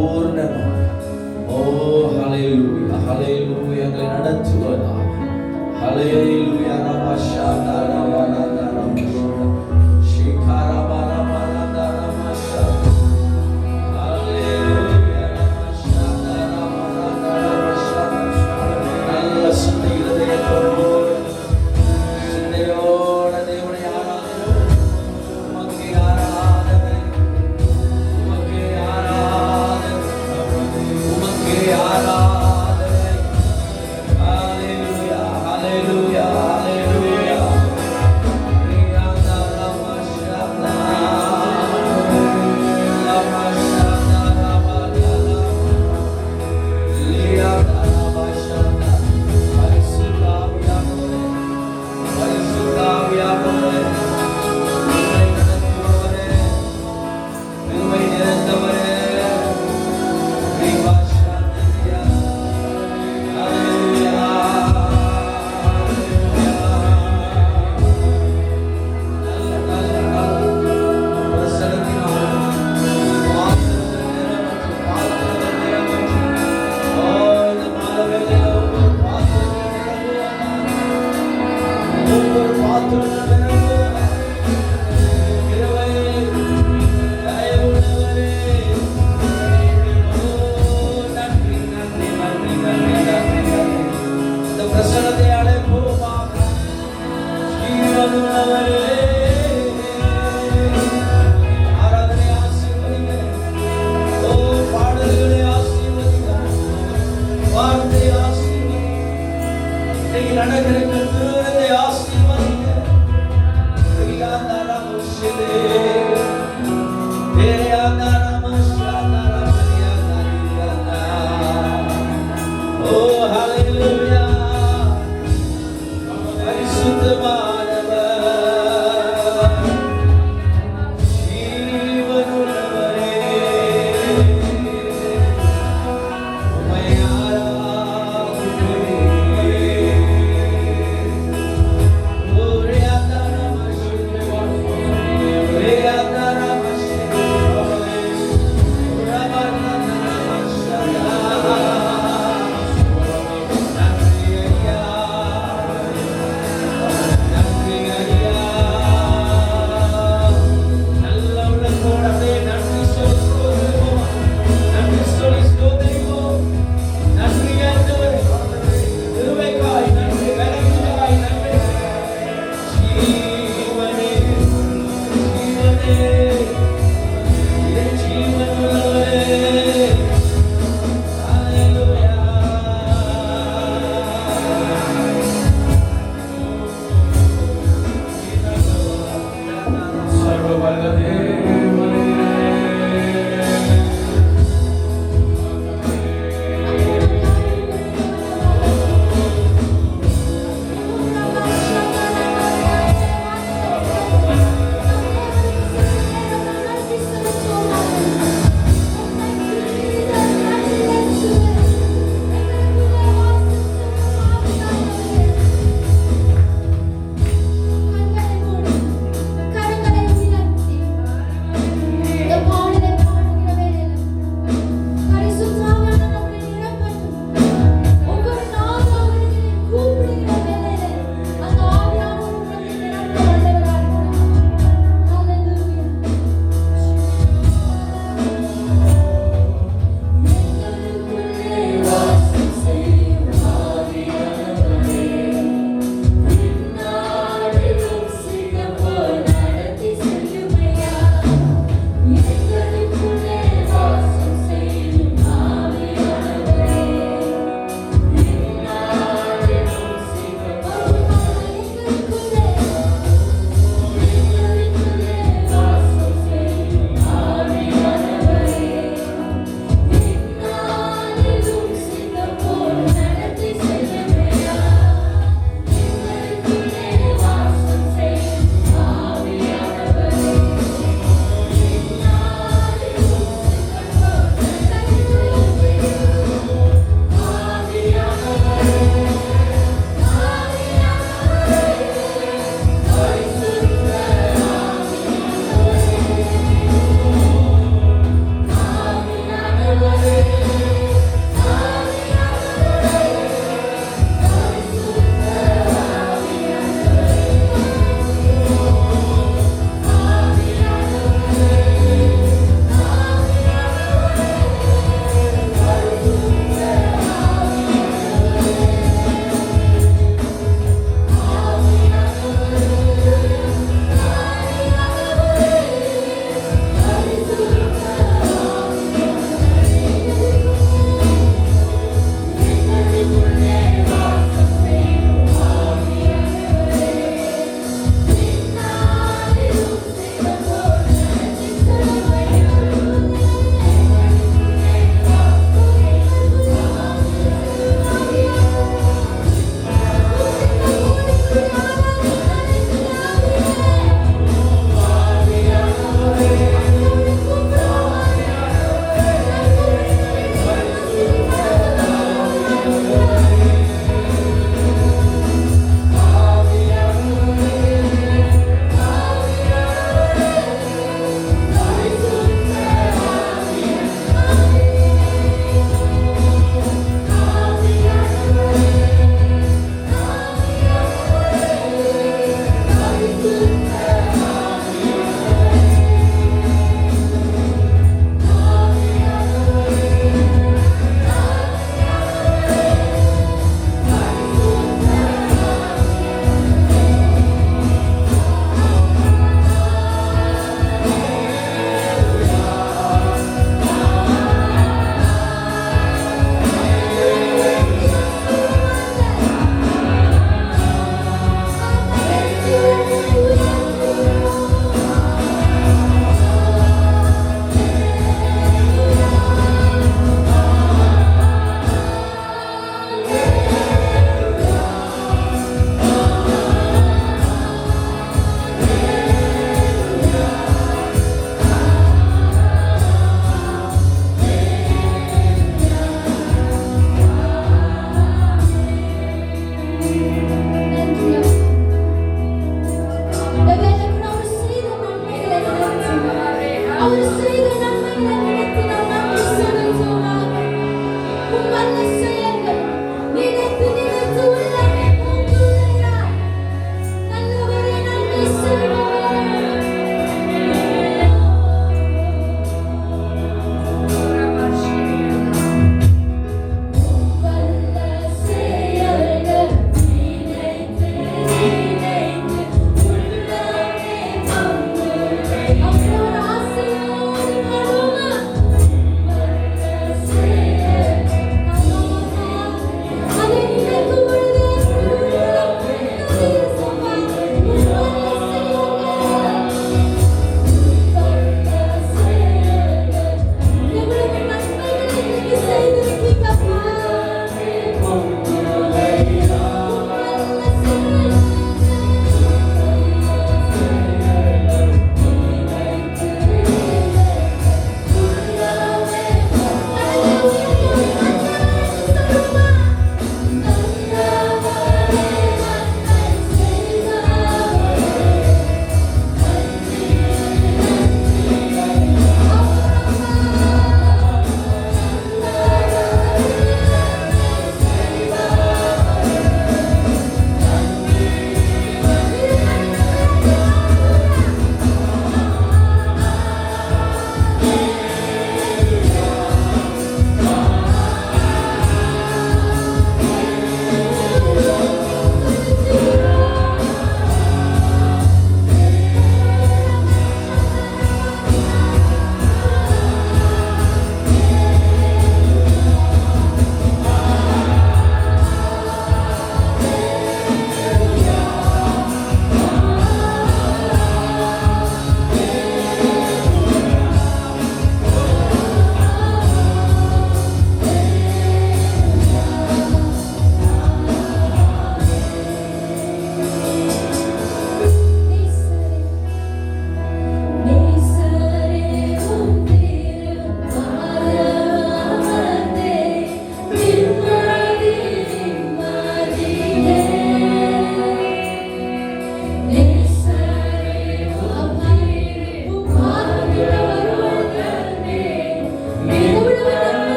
பூர்ணமாக ஓ ஹல்லேலூயா ஹல்லேலூயா எங்களை நடத்துவதாக. ஹல்லேலூயா நமஷாதா ரமணா ரமணா ஷிகார பரமரதா நமஷா. ஹல்லேலூயா நமஷாதா ரமணா நமஷா. நல்ல சிந்தையோட தேவனை ஆராதனை உமக்கு ஆராதனை உமக்கு ஆராதனை உமக்கு ஆராதனை. ஹல்லேலூயா ஹல்லேலூயா ஹல்லேலூயா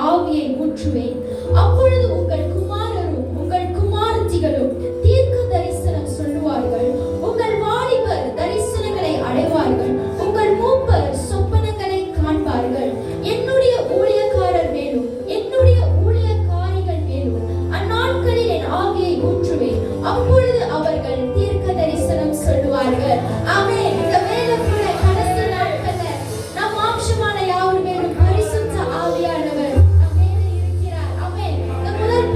ஆவியை ஊற்றுவேன். அப்பொழுது உங்கள் குமாரரும் உங்கள் குமாரத்திகளும் தீர்க்க தரிசனம் சொல்லுவார்கள். உங்கள் வாலிபர் தரிசனங்களை அடைவார்கள். உங்கள் மூப்பர் சொப்பனங்களை காண்பார்கள். என்னுடைய ஊழியக்காரர் மேலும் என்னுடைய ஊழியக்காரிகள் மேலும் அந்நாட்களில் என் ஆவியை ஊற்றுவேன். அப்பொழுது அவர்கள் தீர்க்க தரிசனம் சொல்லுவார்கள். ஆமென். இந்த வேலைக்குள்ள கடைசி நாட்கள்ல நம் மாம்சமான யாவர் மேலும் பரிசுத்த ஆவியானவர் நம் மேல இருக்கிறார். ஆமென். இந்த முதல்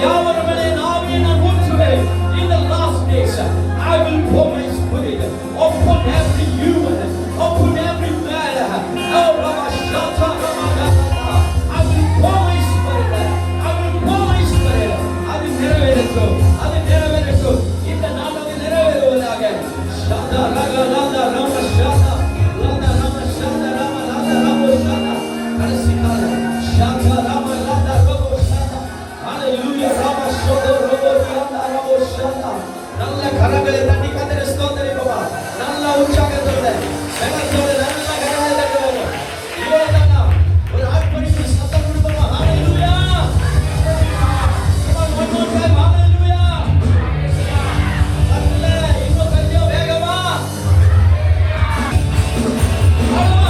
யாவரும் மேலே என் ஆவியை நான் ஊற்றுவேன். In the last days, I will pour my spirit upon every human, upon every man. Oh, Rama Shanta, Rama Gata. I will pour my spirit. I will pour my spirit. அது நிறைவேறட்டும். அது நிறைவேறட்டும். இந்த நாள் அது நிறைவேறுவதாக. Shanta, Raga, Rada, Rama Shanta. Rada, Rama Shanta, Rama, Rada, Rama Shanta. கடைசி காலம். Shanta, Rama, Rada, Rama Shanta. Hallelujah. Rama Shodo, Rama Shanta, Rama Shanta. நல்ல கரங்களை தட்டி கர்த்தரை ஸ்தோத்திரிப்போமா. நல்ல உற்சாகத்தோட பலத்தோட நல்ல கரங்களை தட்டுவோம். இவ்வளவுதானா? ஒரு ஆர்ப்பரிப்பு சத்தம் கொடுப்போமா. ஹalleluya. Come on, one more time. Hallelujah. நல்ல இன்னும் கொஞ்சம் வேகமா. ஆமா.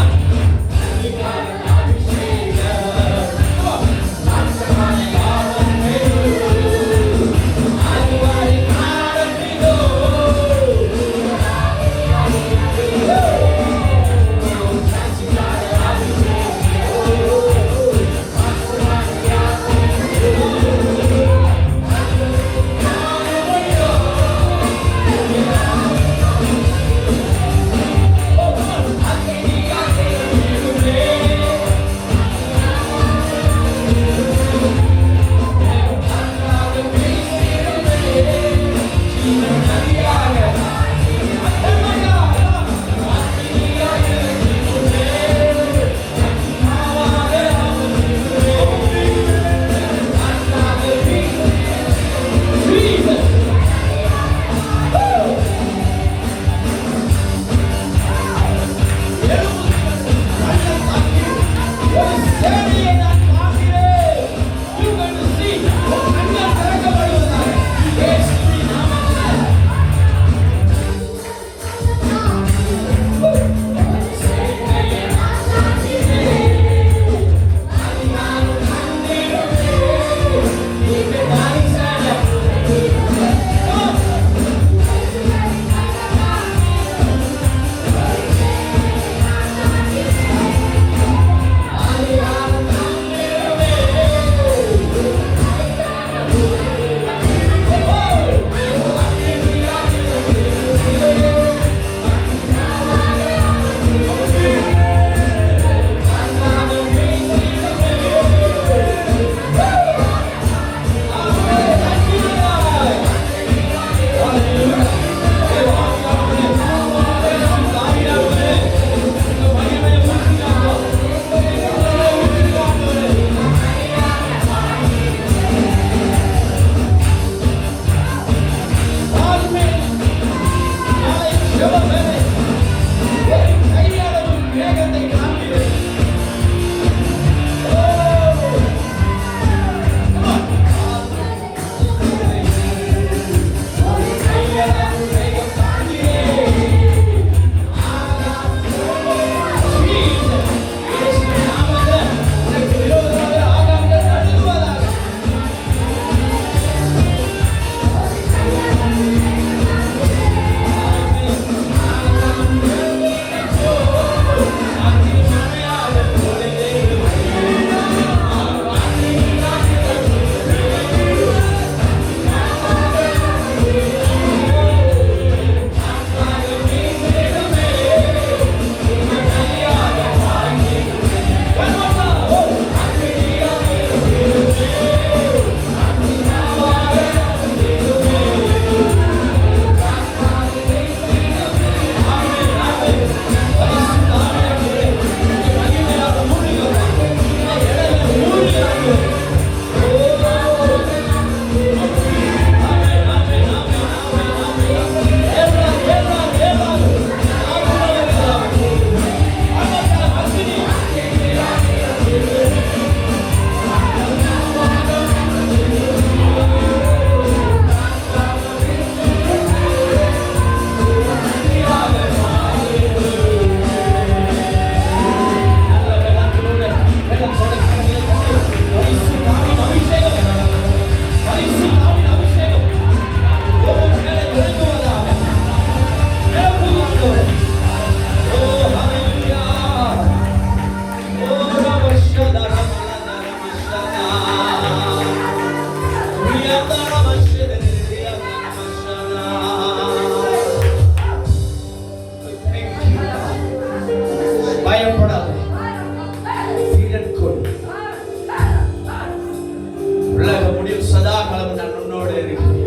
முடியும் சதா காலம் நான் உன்னோடு இருக்கிறேன்.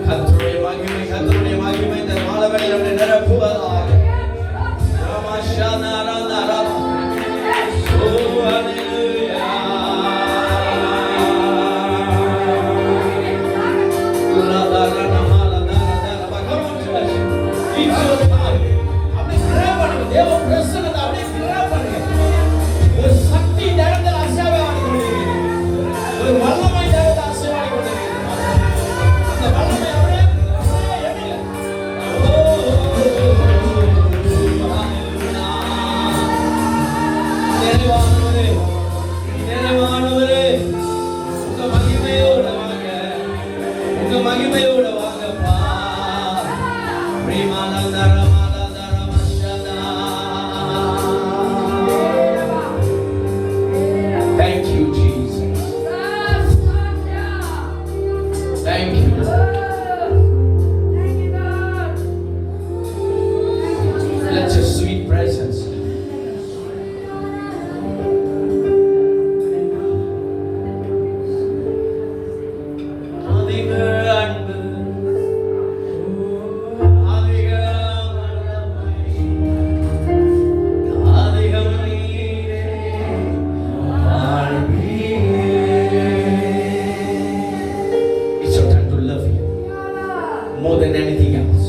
கர்த்தருடைய மகிமை இந்த மாலவெளியை நிரப்புவதாக. ரமஷானா ரானா ராமா. ஓ ஹalleluya. லா லா லா மாலா லா லா. Come on church. It's your time. அப்படியே pray பண்ணுங்க. தேவ பிரசன்னத்தை அப்படியே pray பண்ணுங்க. ஒரு சக்தி இந்த இடத்துல அசைவாடி கொண்டிருக்கிறது. ஒரு வல்லமை இந்த இடத்துல அசைவாடி கொண்டிருக்கிறது. அந்த வல்லமை அப்படியே எடுங்க. நிறைவானவரே, உங்க மகிமையோட வாங்க, உங்க மகிமையோட வாங்கப்பா. Thank you, Jesus. Thank you. Let your sweet presence. அதிக அன்பு, அதிக வல்லமை, அதிகம் நீரே வாழ்வீரே. It's your time to love you more than anything else.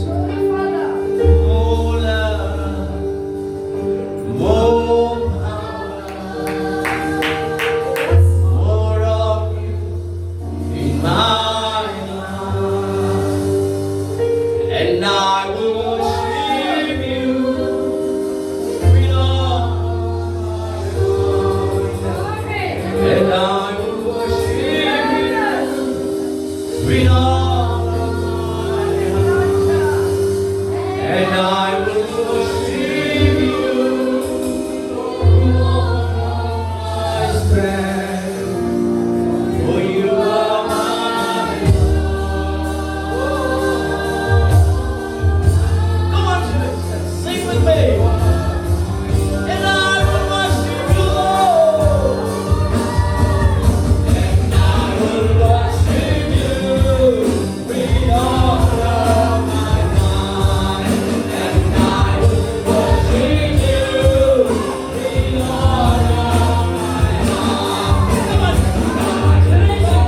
More love, more power, more of you in my life. And I will worship you with all my heart. And I will worship you with all of my heart. And I will worship you with all my strength. For you are my Lord. Come on, church, sing with me. And I will worship you, Lord. And I will worship you with all of my mind. And I will worship you with all of my heart. Come on, crazy.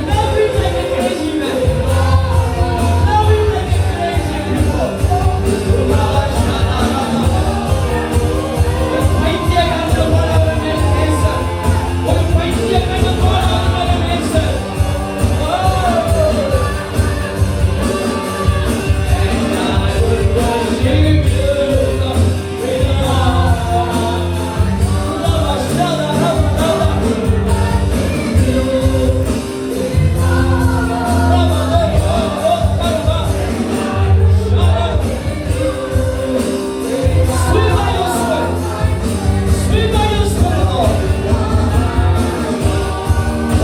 Now we make it crazy, man. Now we make it crazy, people. பைத்தியக்காரன் போல அவர் மேல் பேச, ஒரு பைத்தியக்காரன் போல அவர் மேல் பேச. And I will worship you with all Sweet by your spirit. Sweet by your spirit, Lord.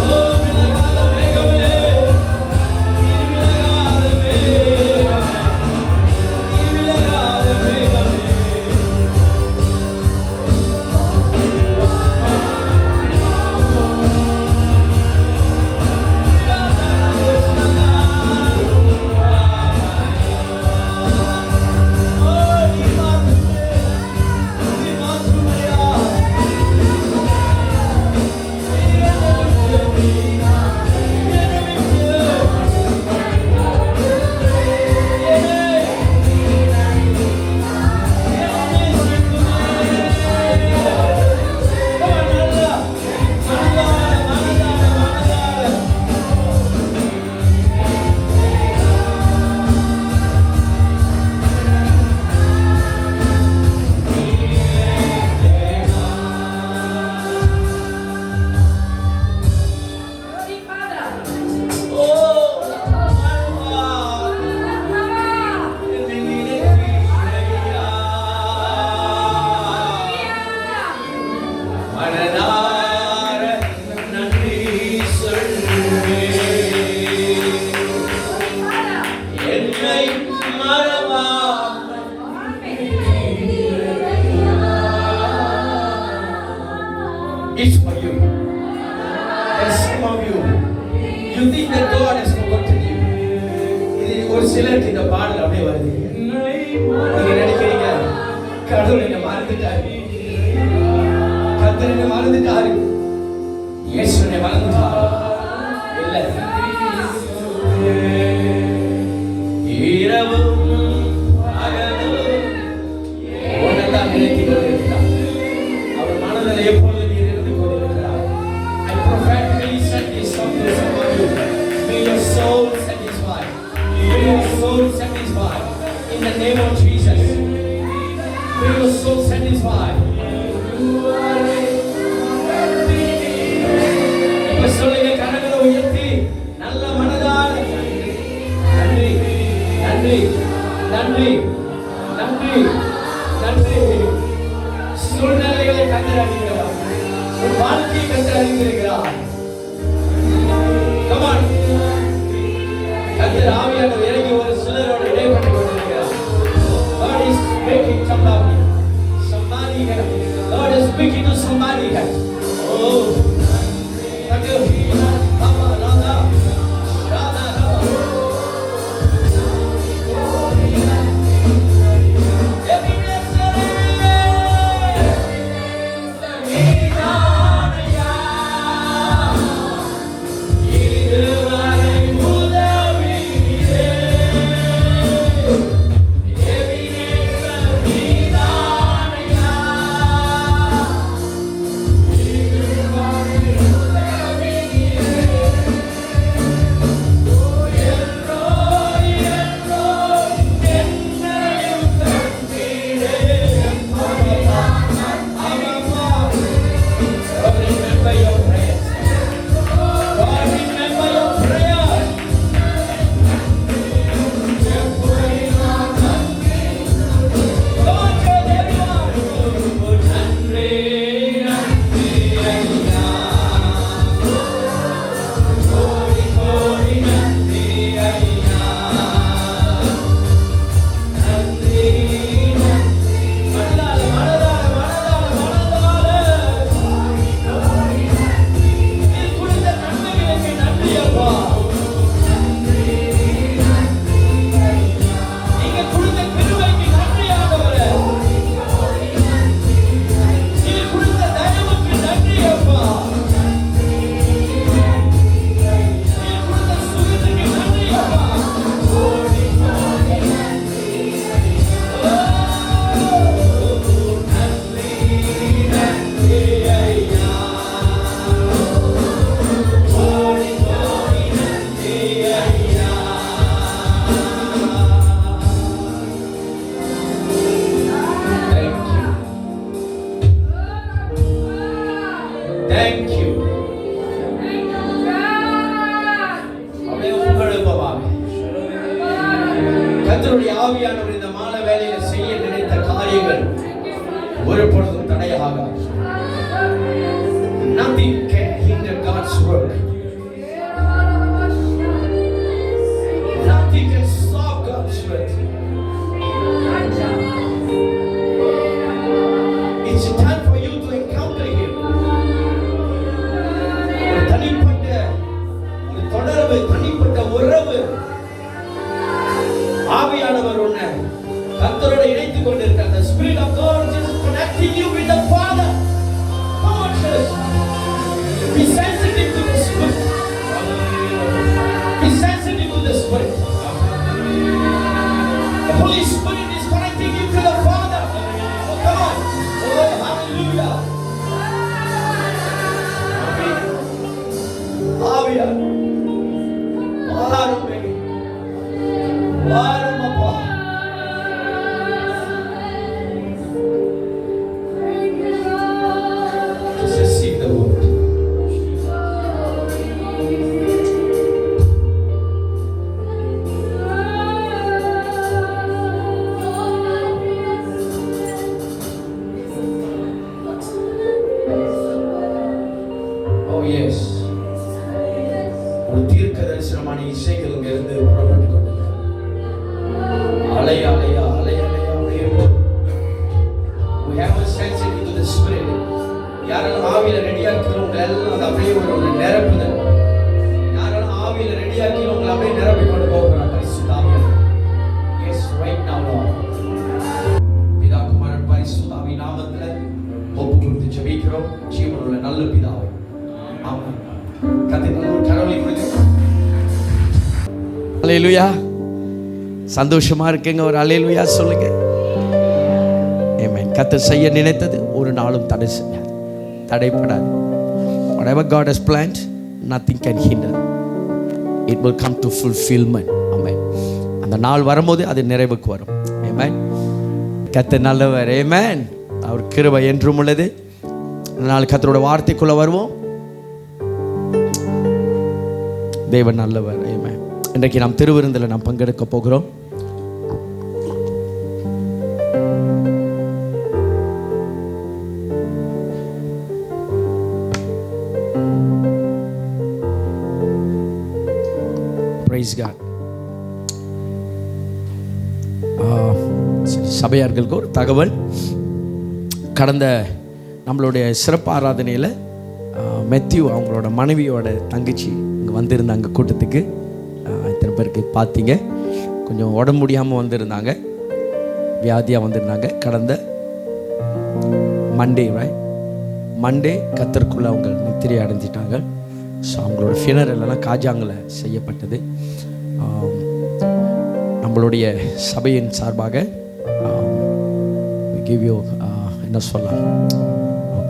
Oh, milagada megame. Milagada megame. Milagada megame. It's for you. And some of you You think that God has forgotten you. இது ஒரு சிலருக்கு இந்த பாடல் அப்படியே வருது. நீங்க நினைக்கிறீங்க கடவுள் என்ன மறந்துட்டாரு, கர்த்தர் என்ன மறந்துட்டாரு, இயேசு என்ன மறந்துட்டாரு. இல்ல, இரவும் பகலும் உன்னைத்தான் நினைத்துக் கொண்டிருக்கிறார். அவர் மனதில் எப்பொழுது நீர் இருந்து கொண்டிருக்கிறார். I prophetically said this song to some of you. May your soul satisfied. May your soul satisfied. In the name of Jesus. May your soul satisfied. இப்ப சொல்லுங்க, கரங்களை உயர்த்தி நல்ல மனதால் நன்றி நன்றி நன்றி நன்றி நன்றி. சூழ்நிலைகளை கர்த்தர் அறிகிறார், உன் வாழ்க்கையை கர்த்தர் அறிந்திருக்கிறார். Come on. கர்த்தர் ஆவியானவர் இறங்கி ஒரு சிலரோடு இடைப்பட்டு கொண்டிருக்கிறார். God is speaking to somebody here. God is speaking to somebody here. Oh, thank you. Baba, Radha, Radha, Radha. Thank you. அப்படியே உங்களுப்பவாக கர்த்தருடைய ஆவியானவர் இந்த மாலை வேளையில செய்ய நினைத்த காரியங்கள் ஒரு பொழுதும் தடையாகாது. Nothing can hinder God's work. Nothing can stop God's work. It's time for you to encounter Him. தனிப்பட்ட உறவு ஆவியானவர் உன்னை கர்த்தரோடு இணைத்துக் கொண்டிருக்கிறார். The Spirit of God is connecting you with the Father. Come on, church. Be sensitive to the Spirit. Be sensitive to the Spirit. The Holy Spirit is connecting you to the Father. Oh, come on. Oh, hallelujah. ஆவியானவர் வாரும் அப்பா. Just receive the word. Oh yes. ஒரு தீர்க்க தரிசனமான இசைகள் இங்கிருந்து புறப்பட்டு கொண்டிருக்கிறது. அலையா அலையா அலையா அலையா அப்படியே. We have a sensitivity to the Spirit. யாரெல்லாம் ஆவியில ரெடியா இருக்கிறவங்க எல்லாம் அது அப்படியே ஒரு நிரப்புதல். யாரெல்லாம் ஆவி அல்லேலூயா. சந்தோஷமா இருக்குங்க, ஒரு அல்லேலூயா சொல்லுங்க. ஆமென். கர்த்தர் செய்ய நினைத்தது ஒரு நாளும் தடைப்படாது. Whatever God has planned, nothing can hinder. It will come to fulfillment. Amen. அந்த நாள் வரும்போது அது நிறைவுக்கு வரும். Amen. கர்த்தர் நல்லவர். Amen. அவர் கிருபை என்றும் உள்ளது. நாள் கர்த்தரோட வார்த்தைக்குள்ள வருவோம். தேவன் நல்லவர். Amen. இன்றைக்கு நாம் திருவிருந்தில் நாம் பங்கெடுக்க போகிறோம். Praise God. சபையார்களுக்கு ஒரு தகவல். கடந்த நம்மளுடைய சிறப்பு ஆராதனையில் மெத்யூ அவங்களோட மனைவியோட தங்கச்சி இங்கே வந்திருந்தாங்க கூட்டத்துக்கு. இத்தனை பேருக்கு பார்த்தீங்க. கொஞ்சம் உடம்பு முடியாமல் வந்திருந்தாங்க, வியாதியாக வந்திருந்தாங்க. கடந்த மண்டே கத்தருக்குள்ளே அவங்க நித்திரை அடைஞ்சிட்டாங்க. ஸோ அவங்களோட ஃபினரல் எல்லாம் காஜாங்கில் செய்யப்பட்டது. நம்மளுடைய சபையின் சார்பாக give you என்ன சொல்லலாம்,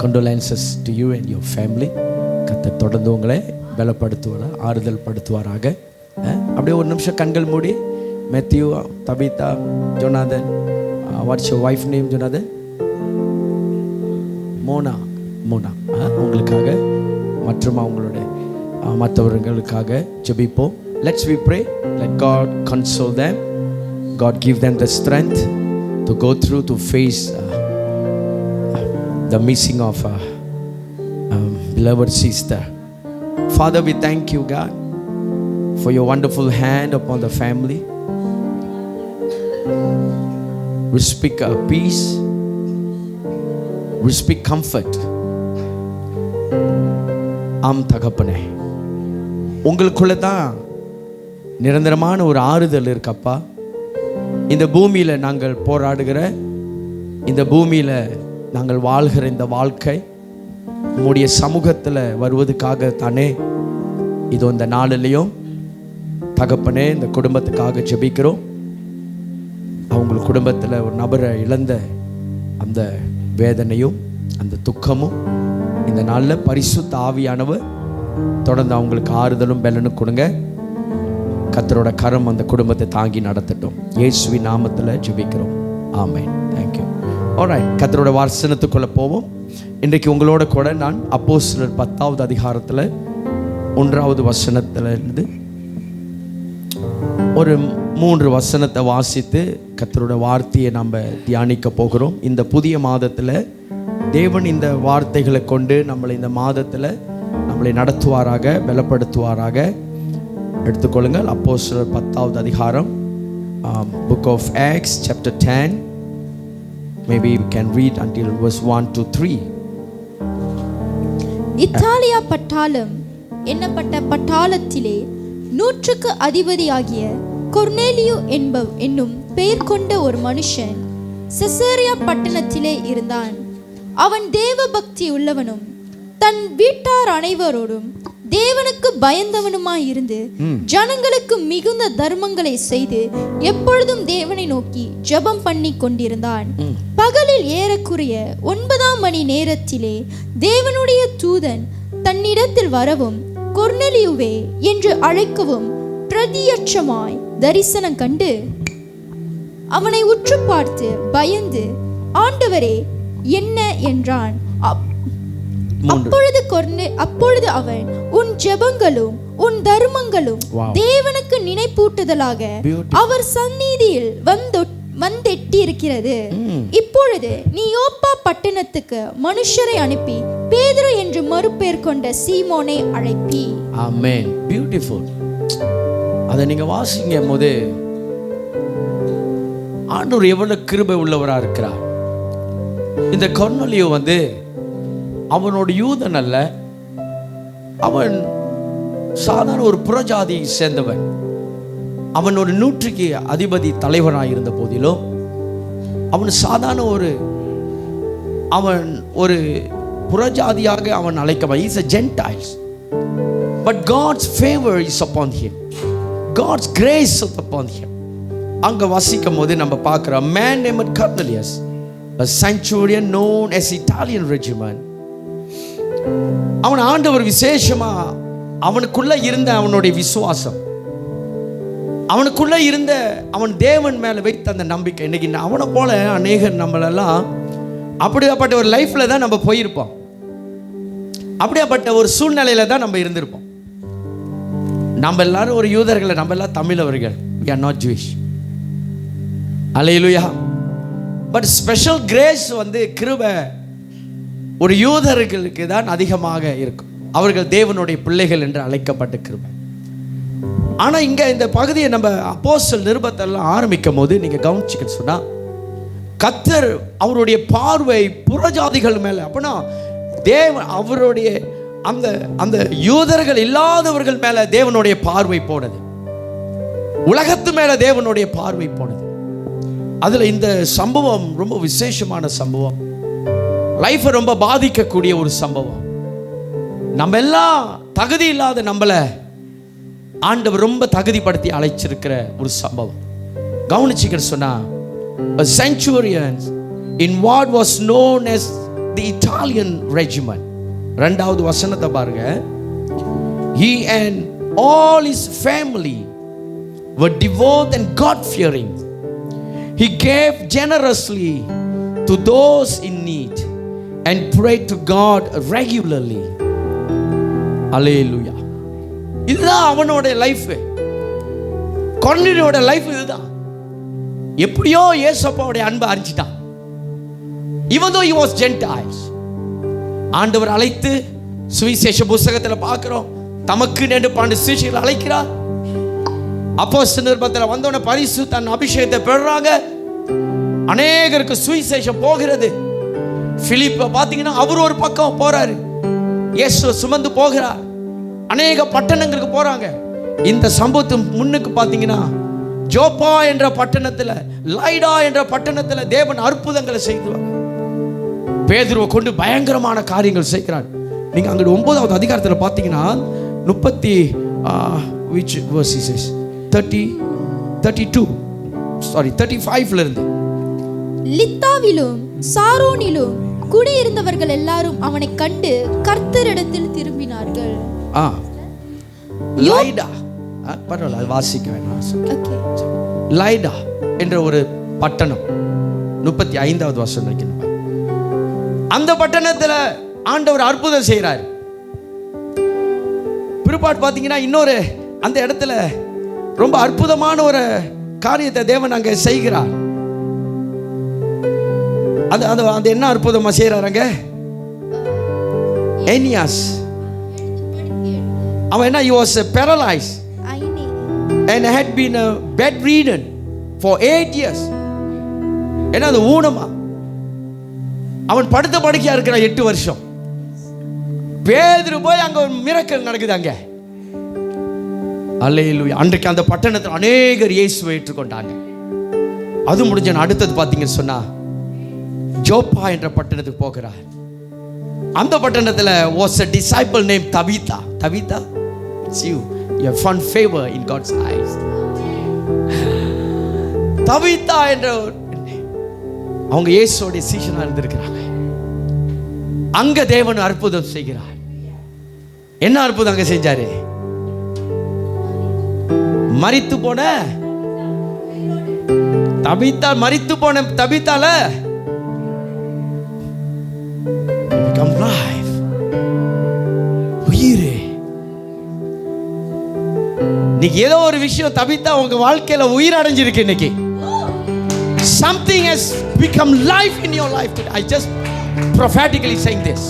condolences to you and your family. கர்த்தர் தொடர்ந்து உங்களை பலப்படுத்துவார், ஆறுதல் படுத்துவாராக. அப்படியே ஒரு நிமிஷம் கண்கள் மூடி. Matthew, Tabitha, Jonathan, what's your wife name? Jonathan, Mona. அவங்களுக்காக மற்றும் அவங்களுடைய மற்றவர்களுக்காக ஜெபிப்போம். Let's we pray. Let God console them. God give them the strength to go through, to face the missing of beloved sister. Father, we thank you, God, for your wonderful hand upon the family. We speak peace. We speak comfort. தகப்பனே, உங்களுக்குள்ள தான் நிரந்தரமான ஒரு ஆறுதல் இருக்கப்பா. இந்த பூமியில் நாங்கள் போராடுகிற, இந்த பூமியில் நாங்கள் வாழ்கிற இந்த வாழ்க்கை உம்முடைய சமூகத்தில் வருவதுக்காக தானே. இதோ இந்த நாளிலையும் தகப்பனே இந்த குடும்பத்துக்காக ஜெபிக்கிறோம். அவங்க குடும்பத்தில் ஒரு நபரை இழந்த அந்த வேதனையும் அந்த துக்கமும் இந்த நாளில் பரிசுத்த ஆவியானவர் தொடர்ந்து அவங்களுக்கு ஆறுதலும் பலனும் கொடுங்க. கர்த்தரோட கரம் அந்த குடும்பத்தை தாங்கி நடத்தட்டும். இயேசுவின் நாமத்தில் ஜெபிக்கிறோம். ஆமென். தேங்க்யூ. ஆல்ரைட், கர்த்தரோட வசனத்துக்குள்ளே போவோம். இன்றைக்கு உங்களோட கூட நான் அப்போஸ்தலர் 10வது அதிகாரத்தில் 1வது வசனத்திலிருந்து ஒரு 3 வசனத்தை வாசித்து கர்த்தரோட வார்த்தையை நம்ம தியானிக்க போகிறோம். இந்த புதிய மாதத்தில் தேவன் இந்த வார்த்தைகளை கொண்டு நம்மளை இந்த மாதத்தில் நம்மளை நடத்துவாராக, பலப்படுத்துவாராக. எடுத்துக்கொள்ளுங்கள். அப்போஸ்தலர் 10வது அதிகாரம், book of Acts chapter 10. Maybe we can read until verse 1 to 3. Italia பட்டாளம் என்னப்பட்ட பட்டாளத்திலே 100க்கு அதிபதியாகிய கொர்நேலியு என்னும் பெயர் கொண்ட ஒரு மனுஷன் செசரியா பட்டணத்திலே இருந்தான். அவன் தேவ பக்தி உள்ளவனும் தன் வீட்டார் அனைவரோடும் தேவனுக்கு பயந்தவனுமாயிருந்து ஜனங்களுக்கு மிகுந்த தர்மங்களை செய்து எப்பொழுதும் தேவனை நோக்கி ஜெபம் பண்ணி கொண்டிருந்தான். பகலில் ஏறக்குறைய 9ஆம் மணி நேரத்திலே தேவனுடைய தூதன் தன்னிடத்தில் வரவும் கொர்நேலியுவே என்று அழைக்கவும் பிரதியட்சமாய் தரிசனம் கண்டு அவனை உற்று பார்த்து பயந்து, ஆண்டவரே என்ன என்றான். அப்பொழுது அவன், உன் ஜெபங்களும் உன் தர்மங்களும் தேவனுக்கு நினைப்பூட்டுதலாக அவர் சந்நிதியில் வந்தெட்டியிருக்கிறது. இப்பொழுது நீ யோப்பா பட்டணத்துக்கு மனுஷரை அனுப்பி பேதுரு என்று மறுபெயர் கொண்ட சீமோனை அழைப்பி. ஆமென். பியூட்டிஃபுல். அதை நீங்க வாசிங்க போது ஆண்டவர் எவ்வளவு கிருபை உள்ளவரா இருக்கிறார். இந்த கொர்நேலியு அவனோட யூதன் அல்ல, அவன் சாதாரண ஒரு புறஜாதியை சேர்ந்தவன். அவன் ஒரு 100க்கு அதிபதி தலைவராக இருந்த போதிலும் அவன் சாதாரண அவன் ஒரு புறஜாதியாக அவன் அழைக்கப்பட்டான். He is a Gentiles, but God's favor is upon him. God's grace was upon him. அங்க வாசிக்கும் போது நம்ம பார்க்கிறோம், a man named Cornelius, a centurion known as Italian regiment. அவன் ஆண்டவர் விசேஷமா அவனுக்குள்ள இருந்த அவனுடைய விசுவாசம், அவனுக்குள்ள இருந்த அவன் தேவன் மேல வைத்த அந்த நம்பிக்கை. இன்னைக்கு அவனை போல அநேகர் நம்மளெல்லாம் அப்படியாப்பட்ட ஒரு லைஃப்ல தான் நம்ம போயிருப்போம், அப்படியாப்பட்ட ஒரு சூழ்நிலையில தான் நம்ம இருந்திருப்போம். நம்ம எல்லாரும் ஒரு யூதர்களை, நம்ம எல்லாம் தமிழவர்கள், we are not Jewish. Hallelujah. But special grace வந்து கிருபை ஒரு யூதர்களுக்கு தான் அதிகமாக இருக்கும். அவர்கள் தேவனுடைய பிள்ளைகள் என்று அழைக்கப்பட்ட கிருபை. ஆனால் இங்கே இந்த பகுதியை நம்ம அப்போஸ்தலர் நிருபத்தெல்லாம் ஆரம்பிக்கும் போது நீங்கள் கவனிச்சுக்க சொன்னால், கர்த்தர் அவருடைய பார்வை புறஜாதிகள் மேலே, அப்படின்னா தேவன் அவருடைய அந்த அந்த யூதர்கள் இல்லாதவர்கள் மேலே தேவனுடைய பார்வை போனது, உலகத்து மேலே தேவனுடைய பார்வை போனது. அதில் இந்த சம்பவம் ரொம்ப விசேஷமான சம்பவம், லைஃப்பை ரொம்ப பாதிக்கக்கூடிய ஒரு சம்பவம். நம்ம எல்லாம் தகுதி இல்லாத நம்மளை ஆண்டவர் ரொம்ப தகுதிப்படுத்தி அழைச்சிருக்கிற ஒரு சம்பவம். கவனிச்சுக்கிற சொன்னா, a centurion in what was known as the Italian regiment. இரண்டாவது வசனத்தை பாருங்க. He and all his family were devout and God-fearing. He gave generously to those in need and prayed to God regularly. Hallelujah. இதுதான் அவனோட life. கொர்நேலியோட life இதுதான். எப்படியோ இயேசுவோட அன்பை அறிஞ்சிட்டான். Even though he was Gentiles, ஆண்டவர் அழைத்து சுவிசேஷ புத்தகத்தில் பார்க்கிறோம், தமக்கு நேண்டு 12 சீஷர்களை அழைக்கிறார். அப்போஸ்தலர் நிருபத்தில் வந்தோடனே பரிசுத்த அபிஷேகத்தை பெறுறாங்க. அநேகருக்கு சுவிசேஷம் போகிறது. பிலிப்பை பார்த்தீங்கன்னா அவர் ஒரு பக்கம் போறாரு, இயேசுவை சுமந்து போகிறார். அநேக பட்டணங்களுக்கு போறாங்க. இந்த சம்பவத்து முன்னுக்கு பார்த்தீங்கன்னா, ஜோப்பா என்ற பட்டணத்தில், லைடா என்ற பட்டணத்தில் தேவன் அற்புதங்களை செய்துவார். பேதுருவை கொண்டு பயங்கரமான காரியங்கள் செய்கிறார். நீங்க அங்க 9வது அதிகாரத்தில் பார்த்தீங்கன்னா 35 இருந்து, லித்தாவிலும் சாரோனிலும் குடியிருந்தவர்கள் எல்லாரும் அவனை கண்டு கர்த்தரிடத்தில் திரும்பினார்கள். லைடா, பரவாயில்ல, அது வாசிக்க வேண்டாம். லைடா என்ற ஒரு பட்டணம் 35வது வசனம் வைக்கணும். அந்த பட்டணத்தில் ஆண்டவர் அற்புதம் செய்கிறார். பிற்பாடு பார்த்தீங்கன்னா இன்னொரு அந்த இடத்துல ரொம்ப அற்புதமான ஒரு காரியத்தை தேவன் அங்கே செய்கிறார். அது அது என்ன அற்புதமா செய்கிறாங்க? ஏனியாஸ் அவன் என்ன, he was paralyzed and had been bedridden for 8 years. என்ன அது ஊனமா, அவன் படுத்த படுக்கையா இருக்கிறான் 8 வருஷம். பேதுரு போய் அங்க ஒரு மிரக்கல் நடக்குது அங்க. அல்லேலூயா. அன்றைக்கு அந்த பட்டணத்தில் அநேகர் இயேசுவை ஏற்றுக்கொண்டாங்க. அது முடிஞ்ச அடுத்தது பார்த்தீங்கன்னு சொன்னா, ஜோப்பா என்ற பட்டணத்துக்கு போகிறார். அந்த பட்டணத்தில் was a disciple named Tabitha. Tabitha, it's you. You have found favor in God's eyes. Tabitha என்ற அவங்க இயேசுவோட சீஷனா இருந்திருக்கிறாங்க. அங்க தேவன் அற்புதம் செய்கிறார். என்ன அற்புதம் அங்க செஞ்சாரு? மரித்து போன தபித்தா, மரித்து போன தபித்தால become life. உயிரே. இன்னைக்கு ஏதோ ஒரு விஷயம் தபித்தா உங்க வாழ்க்கையில உயிர் அடைஞ்சிருக்கு. இன்னைக்கு something has become life in your life. I just prophetically saying this.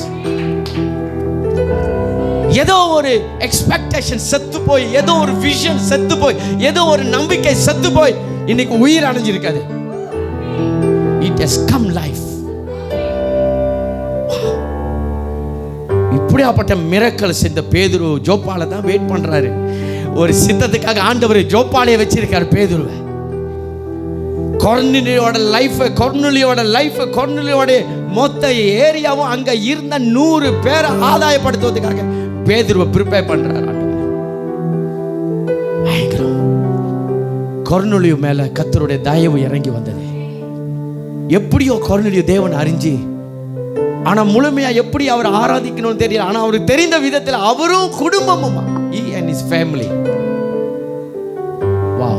ஏதோ ஒரு எக்ஸ்பெக்டேஷன் செத்து போய், ஏதோ ஒரு விஷன் செத்து போய், ஏதோ ஒரு நம்பிக்கை செத்து போய் இன்னைக்கு உயிர் அடைஞ்சிருக்காது. It has come life. இப்படியாப்பட்ட மிரக்கல் செஞ்ச பேதுரு ஜோப்பால தான் வெயிட் பண்றாரு. ஒரு சித்தத்துக்காக ஆண்டவர் ஜோப்பாலையை வச்சிருக்காரு பேதுருவை. கொர்நேலியோட லைஃப் மொத்த ஏரியாவும் அங்க இருந்த 100 பேரை ஆதாயப்படுத்துவதற்காக பேதுருவை ப்ரிப்பேர் பண்றாரு. கொர்நேலியு மேல கர்த்தருடைய தயவு இறங்கி வந்தது. எப்படியோ கொர்நேலியு தேவன் அறிஞ்சு, ஆனா முழுமையா எப்படி அவர் ஆராதிக்கணும்னு தெரியல. ஆனா அவருக்கு தெரிந்த விதத்தில் அவரும் குடும்பமும், he and his family, wow,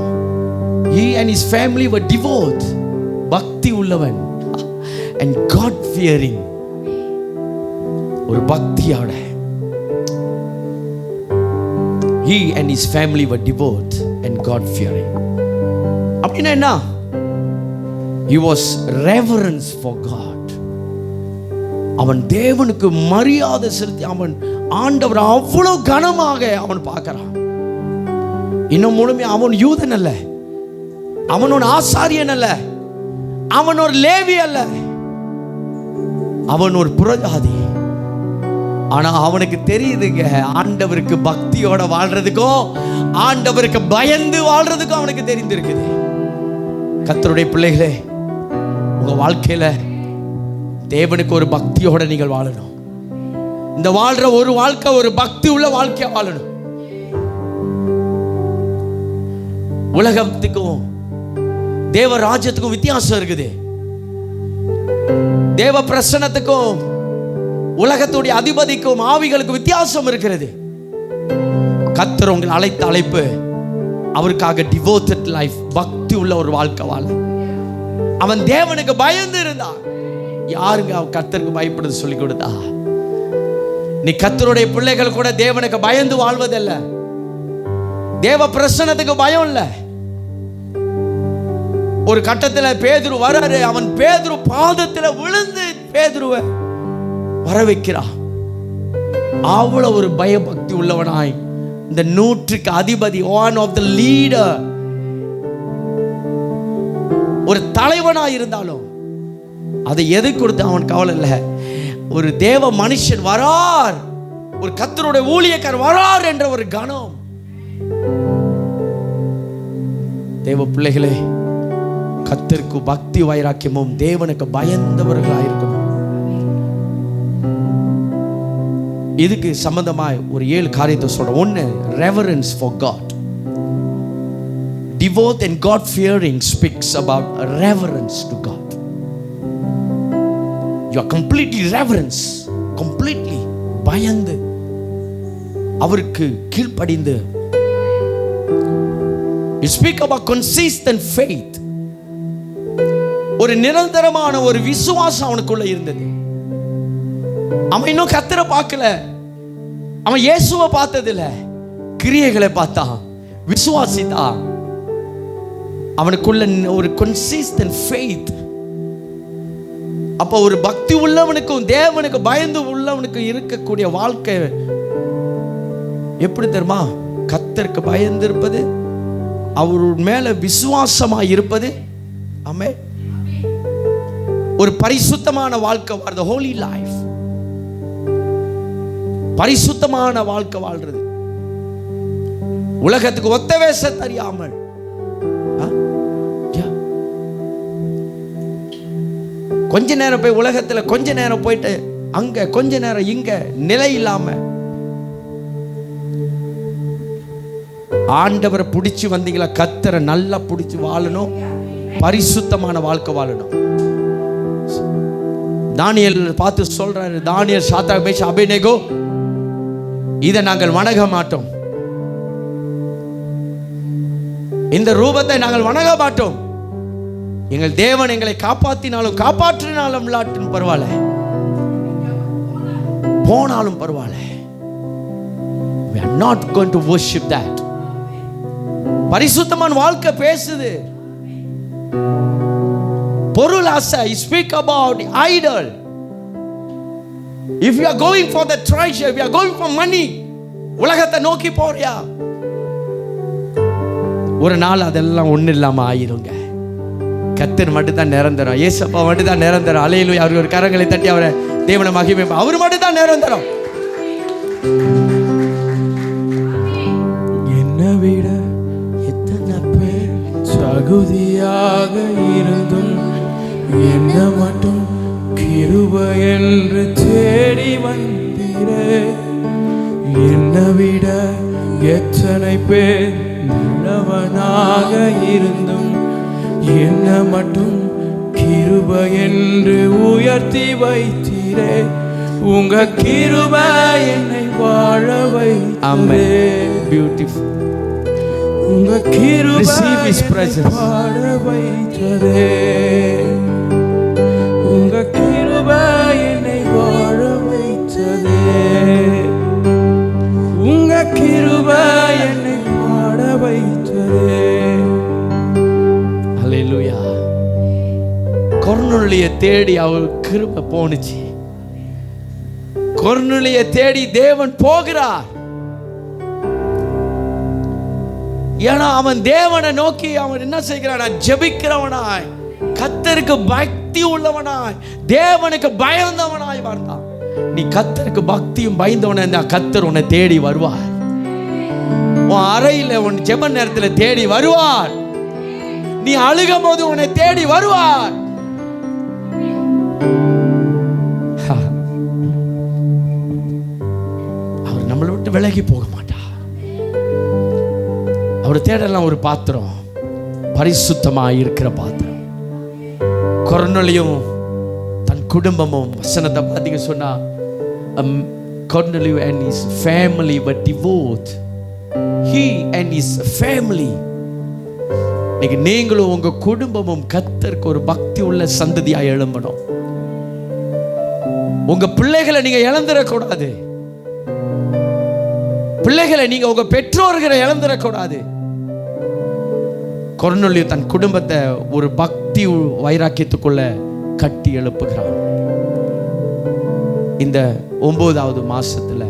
he and his family were devout, பக்தி உள்ளவன் and God fearing, ஒரு பக்தியோட. He and his family were devout and God fearing. அப்படின்னா என்ன? He was reverence for God. அவன் தேவனுக்கு மரியாதை செலுத்தி அவன் ஆண்டவர் அவ்வளவு கனமாக அவன் பார்க்கிறான். இன்னும் முழுமையா அவன் யூதன் அல்ல, அவன் ஒரு ஆசாரியன் அல்ல, அவன் ஒரு லேவி அல்ல, அவன் ஒரு புறஜாதி. ஆனா அவனுக்கு தெரியுதுங்க, ஆண்டவருக்கு பக்தியோட வாழ்றதுக்கும் ஆண்டவருக்கு பயந்து வாழ்றதுக்கும் அவனுக்கு தெரிந்திருக்குது. கர்த்தருடைய பிள்ளைகளே, உங்க வாழ்க்கையில தேவனுக்கு ஒரு பக்தியோட நீங்கள் வாழணும். இந்த வாழ்ற ஒரு வாழ்க்கை ஒரு பக்தி உள்ள வாழ்க்கையா வாழணும். உலகத்துக்கும் தேவ ராஜ்யத்துக்கும் வித்தியாசம் இருக்குது. தேவ பிரசன்னத்துக்கும் உலகத்துடைய அதிபதிக்கும் ஆவிகளுக்கும் வித்தியாசம் இருக்கிறது. கர்த்தர் உங்களை அழைத்த அழைப்பு அவருக்காக டிவோட்டட் லைஃப், பக்தி உள்ள ஒரு வாழ்க்கை வாழ. அவன் தேவனுக்கு பயந்து இருந்தான். யாருங்க அவன் கர்த்தருக்கு பயப்படுறது சொல்லி கொடுத்தா? நீ கர்த்தருடைய பிள்ளைகள் கூட தேவனுக்கு பயந்து வாழ்வதில்லை, தேவ பிரசன்னத்துக்கு பயம் இல்லை. ஒரு கட்டத்தில் பேதுரு வராரு, அவன் பேதுரு பாதத்தில் விழுந்து பேதுருவை வர வைக்கிறான். அவ்வளவு ஒரு பயபக்தி உள்ளவனாய் இந்த 100க்கு அதிபதி, ஒன் ஆஃப் த லீடர், ஒரு தலைவனாய் இருந்தாலும் அதை எதை கொடுத்து அவன் கவலை இல்லை. ஒரு தேவ மனுஷன் வரார், ஒரு கர்த்தருடைய ஊழியக்காரர் வரார் என்ற ஒரு கனம். தேவ பிள்ளைகளே, கர்த்தருக்கு பக்தி வைராக்கியமும் தேவனுக்கு பயந்தவர்களாக இருக்கணும். இதுக்கு சம்பந்தமாய் ஒரு 7 காரியத்தை சொல்றேன். 1, reverence for God. Devout and God fearing speaks about reverence to God. You are completely reverence, completely பயந்து அவருக்கு கீழ்ப்படிந்து. You speak about consistent faith. ஒரு நிரந்தரமான ஒரு விசுவாசம் அவனுக்குள்ள இருந்தது. அவன் இன்னும் கர்த்தரை பார்க்கல, அவன் இயேசுவை பார்த்ததில்ல, கிரியைகளை பார்த்தான், விசுவாசித்தான். அவனுக்குள்ள ஒரு consistent faith. அப்போ ஒரு பக்தி உள்ளவனுக்கும் தேவனுக்கு பயந்து உள்ளவனுக்கு இருக்கக்கூடிய வாழ்க்கை எப்படி தெரியுமா? கர்த்தருக்கு பயந்து இருப்பது, அவர் மேல விசுவாசமா இருப்பது. ஆமென். ஒரு பரிசுத்தமான வாழ்க்கை, the holy life, பரிசுத்தமான வாழ்க்கை வாழ்றது. உலகத்துக்கு ஒத்த வேஷ தெரியாமல், கொஞ்ச நேரம் போய் உலகத்துல கொஞ்ச நேரம் போயிட்டு அங்க கொஞ்ச நேரம் இங்க நிலை இல்லாம ஆண்டவரை பிடிச்சு வந்தீங்களா? கர்த்தரை நல்லா பிடிச்சு வாழணும், பரிசுத்தமான வாழ்க்கை வாழணும். தானியேல் பார்த்து சொல்றாரு, தானியேல், சாத்ராக், மேஷாக், அபேத்நேகோ, இதை நாங்கள் வணங்க மாட்டோம், இந்த ரூபத்தை நாங்கள் வணங்க மாட்டோம். எங்கள் தேவன் எங்களை காப்பாற்றினாலும் காப்பாற்றினாலும் இல்லாட்டின் பரவாயில்ல, போனாலும் பரவாயில்ல, we are not going to worship that. பரிசுத்தமான வாழ்க்கை பேசுது. பொருள் ஆசை, speak about idol. If you are going for the treasure, if you are going for money, உலகத்தை நோக்கி போறியா, ஒரு நாள் அதெல்லாம் ஒண்ணு இல்லாம ஆயிருங்க. கர்த்தர் மட்டும் தான் நிரந்தரம், இயேசப்பா மட்டும் தான் நிரந்தரம். அல்லேலூயா. அவர் ஒரு கரங்களை தட்டி அவரை தேவனை மகிமை, அவர் மட்டும் தான் நிரந்தரம். என்னை விட எத்தனை பேர் தகுதியாக இருந்தும் என்ன மட்டும் கிருபை என்று தேடி வந்தீரே. என்னை விட எத்தனை பேர் நல்லவனாக இருந்தும் என்ன மட்டும் கிருபை என்று உயர்த்தி வைத்தீரே. உங்க கிருபை என்னை வாழ வைத்ததே. Beautiful. உங்க கிருபை Receive His presence. வாழ வைத்ததே. உங்க கிருபை என்னை வாழ வைத்ததே. உங்க கிருபை என்னை வாழ வைத்ததே. ஹல்லேலூயா. கொர்நேலியை தேடி அவர் கிருபை போனுச்சு. கொர்நேலியை தேடி தேவன் போகிறார். ஏன்னா அவன் தேவனை நோக்கி அவன் என்ன செய்கிறான்? ஜெபிக்கிறவனாய், கர்த்தருக்கு பக்தி உள்ளவனாய், தேவனுக்கு பயந்தவனாய் வாழ்ந்தான். நீ கர்த்தருக்கு பக்தியும் பயந்தவன இருந்தா கர்த்தர் உன்னை தேடி வருவார். உன் அறையில உன் ஜெப நேரத்தில் தேடி வருவார். நீ அழுகும் போது உன்னை தேடி வருவார். அவர் நம்மளை விட்டு விலகி போக மாட்டார். அவர் தேடலாம் ஒரு பாத்திரம், பரிசுத்தமாக இருக்கிற பாத்திரம். கொர்நேலியும் தன் குடும்பமும் வசனத்தை பார்த்தீங்க சொன்னா, Cornelius and his family were devout. He and his family. நீங்களும் உங்க குடும்பமும் கர்த்தருக்கு ஒரு பக்தி உள்ள சந்ததியாய் எழும்பணும். உங்க பிள்ளைகளை நீங்க இழந்துடக்கூடாது. பிள்ளைகளை நீங்க உங்க பெற்றோர்களை இழந்துடக்கூடாது. கொர்நேலியு தன் குடும்பத்தை ஒரு பக்தி வைராக்கியத்துக்குள்ள கட்டி எழுப்புகிறான். இந்த 9வது மாசத்துல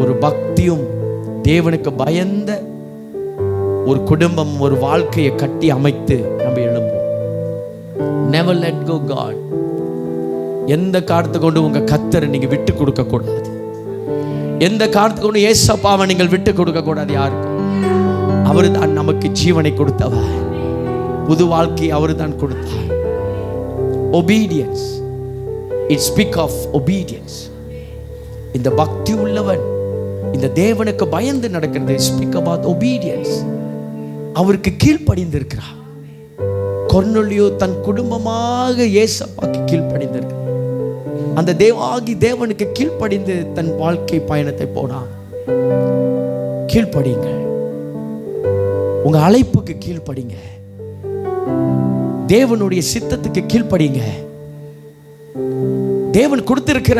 ஒரு பக்தியும் தேவனுக்கு பயந்த ஒரு குடும்பம், ஒரு வாழ்க்கையை கட்டி அமைத்து நம்ம எழும்புவோம். Never let go God. எந்த காரணத்தை கொண்டு உங்க கர்த்தரை நீங்க விட்டு கொடுக்க கூடாது. எந்த காரணத்தை கொண்டு ஏசப்பாவை நீங்கள் விட்டு கொடுக்க கூடாது. யாருக்கும் அவர் தான் நமக்கு ஜீவனை கொடுத்தவர். புது வாழ்க்கை அவர் தான் கொடுத்தார். Obedience. It speak of obedience. இந்த பக்தி உள்ளவன் இந்த தேவனுக்கு பயந்து நடக்கிறது. Speak about obedience. அவருக்கு கீழ்ப்படிந்து இருக்கிறார். கொர்நேலியு தன் குடும்பமாக ஏசப்பாக்கு கீழ்ப்படிந்து இருக்கிறார். அந்த தேவனுக்கு கீழ்ப்படிந்து தன் வாழ்க்கை பயணத்தை போனான். கீழ்ப்படிங்க. உங்க அழைப்புக்கு கீழ்ப்படிங்க. தேவனுடைய சித்தத்துக்கு கீழ்ப்படிங்க. தேவன் கொடுத்திருக்கிற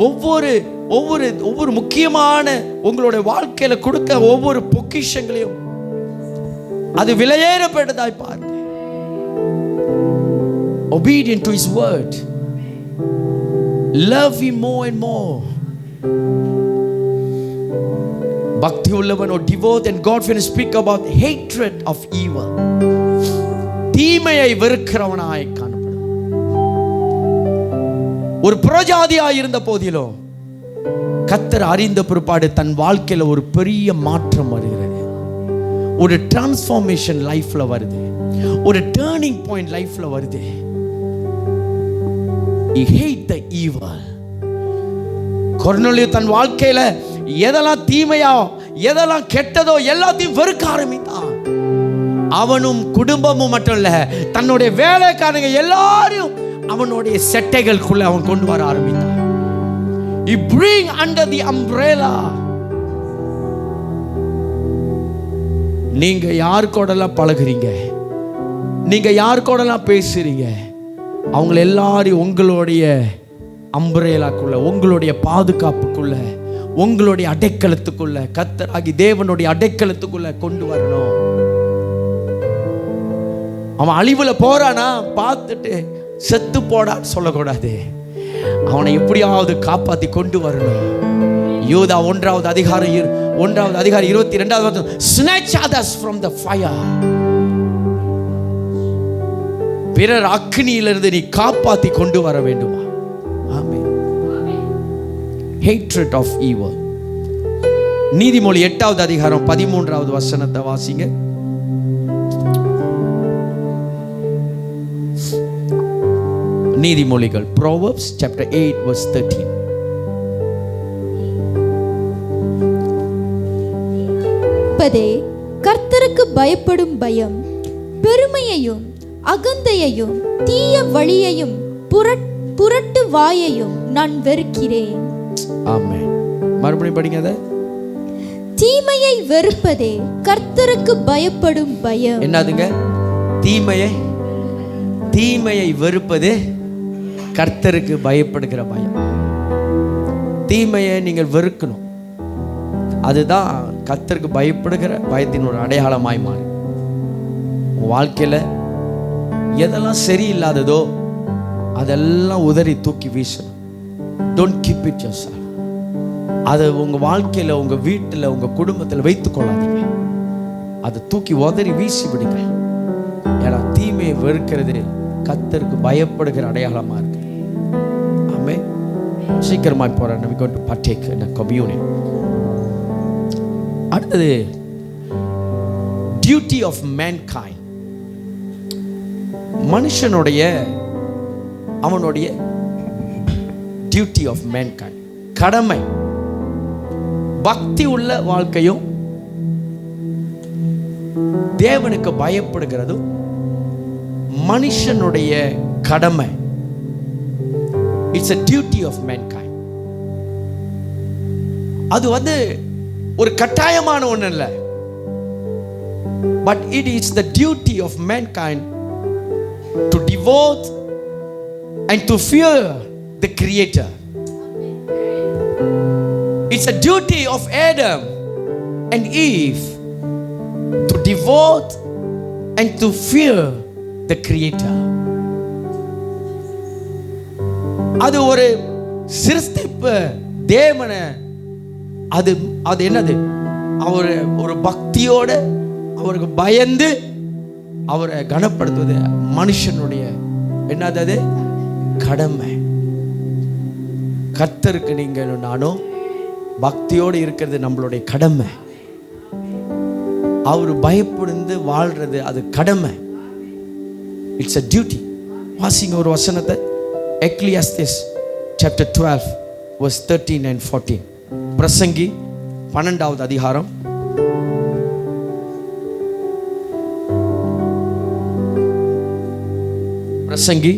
ஒவ்வொரு ஒவ்வொரு ஒவ்வொரு முக்கியமான உங்களுடைய வாழ்க்கையில கொடுக்க ஒவ்வொரு பொக்கிஷங்களையும் அது விலையேறப்பட்டதாய் பாருங்க. Obedient to His word. Love Him more and more. பக்தி உள்ளவன் or devout and God-fearing speak about hatred of evil. தீமையை வெறுக்கிறவனாய் காணப்படும். ஒரு புறஜாதியாய் இருந்த போதிலும் கர்த்தர் அறிந்த பிற்பாடு தன் வாழ்க்கையில ஒரு பெரிய மாற்றம் வருகிறது. ஒரு டிரான்ஸ்ஃபார்மேஷன் லைஃப்ல வருது. ஒரு டர்னிங் பாயிண்ட் லைஃப்ல வருது. He hate the evil. கொர்நேலியு தன் வாழ்க்கையில எதெல்லாம் தீமையா எதெல்லாம் கெட்டதோ எல்லாத்தையும் வெறுக்க ஆரம்பித்தான். அவனும் குடும்பமும் மட்டும் இல்ல, தன்னுடைய வேலைக்காரங்க எல்லாரும் அவனுடைய செட்டைகளுக்குள்ள அவன் கொண்டு வர ஆரம்பித்தான். He bring under the umbrella. நீங்க யார் கூடலாம் பழகுறீங்க, நீங்க யார் கூடலாம் பேசுறீங்க, அவங்க எல்லாரும் உங்களுடைய அம்பரேலாக்குள்ள, உங்களுடைய பாதுகாப்புக்குள்ள, உங்களுடைய அடைக்கலத்துக்குள்ள, கர்த்தராகி தேவனுடைய அடைக்கலத்துக்குள்ள கொண்டு வரணும். அவன் அழிவுல போறானா பார்த்துட்டு செத்து போடான்னு சொல்லக்கூடாது. அவனை எப்படியாவது காப்பாத்தி கொண்டு வரணும். யூதா 1வது அதிகாரம் 22வது snatch others from the fire. பிறர் அக்னியிலிருந்து நீ காப்பாத்தி கொண்டு வர வேண்டுமா? ஆமென். Hatred of evil. நீதிமொழி 8வது அதிகாரம் 13வது வசனத்தை வாசிங்க. நீதிமொழிகள், Proverbs chapter 8 verse 13. வெறுப்பதே கர்த்தருக்கு பயப்படும் பயம். பெருமையையும் அகந்தையையும் தீய வழியையும் புரட்டு வாயையும் நான் வெறுக்கிறேன். ஆமென். மறுபடியும் படிங்க அதை. தீமையை வெறுப்பதே கர்த்தருக்கு பயப்படும் பயம். என்னதுங்க? தீமையை வெறுப்பது கர்த்தருக்கு பயப்படுகிற பயம். தீமையை நீங்கள் வெறுக்கணும். அதுதான் கர்த்தருக்கு பயப்படுகிற பயத்தின் ஒரு அடையாளமாய் மாறி உங்கள் வாழ்க்கையில் எதெல்லாம் சரியில்லாததோ அதெல்லாம் உதறி தூக்கி வீசணும். Don't keep it yourself. அதை உங்கள் வாழ்க்கையில், உங்கள் வீட்டில், உங்கள் குடும்பத்தில் வைத்துக் கொள்ளாதீங்க. அதை தூக்கி உதறி வீசி விடுங்க. ஏன்னா தீமையை வெறுக்கிறது கர்த்தருக்கு பயப்படுகிற அடையாளமாக இருக்கு. ஆமென். சீக்கிரமாய் போகிறேன். we going to partake in a communion. அடுத்தது duty of mankind. மனுஷனுடைய அவனுடைய duty of mankind, கடமை. பக்தி உள்ள வாழ்க்கையும் தேவனுக்கு பயப்படுகிறதும் மனுஷனுடைய கடமை. It's a duty of mankind. அது ஒரு கட்டாயமான ஒன்று இல்லை. But it is the duty of mankind to devote and to fear the Creator. It's a duty of Adam and Eve to devote and to fear the Creator. அது ஒரு சிருஷ்டிப்பு தேவனை அது என்னது? அவர் ஒரு பக்தியோட அவருக்கு பயந்து அவரை கனப்படுத்துவது மனுஷனுடைய என்னது? அது கடமை. கர்த்தருக்கு நீங்கள் நானும் பக்தியோடு இருக்கிறது நம்மளுடைய கடமை. அவர் பயப்படுந்து வாழ்றது அது கடமை. It's a duty. வாசிங்க ஒரு வசனத்தை. எக்லியாஸ்திஸ் chapter 12 verse 13 and 14. பிரசங்கி 12வது அதிகாரம். பிரசங்கி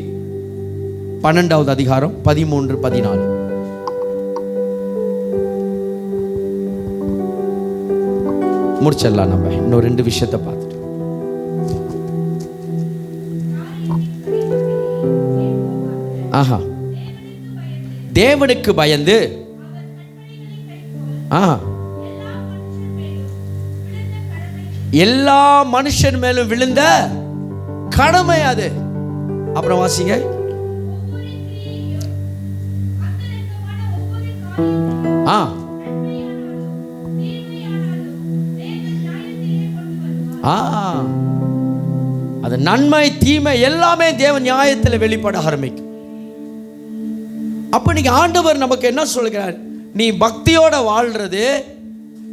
12வது அதிகாரம் 13 14. முடிச்சிடலாம். நம்ம இன்னும் 2 விஷயத்தை பார்த்துட்டு தேவனுக்கு பயந்து எல்லா மனுஷன் மேலும் விழுந்த கடமை அது. அப்புறம் வாசிங்க. அது நன்மை தீமை எல்லாமே தேவ நியாயத்தில் வெளிப்பட ஆரம்பிக்கும். அப்ப நீங்க ஆண்டவர் நமக்கு என்ன சொல்கிறார்? நீ பக்தியோட வாழ்றது,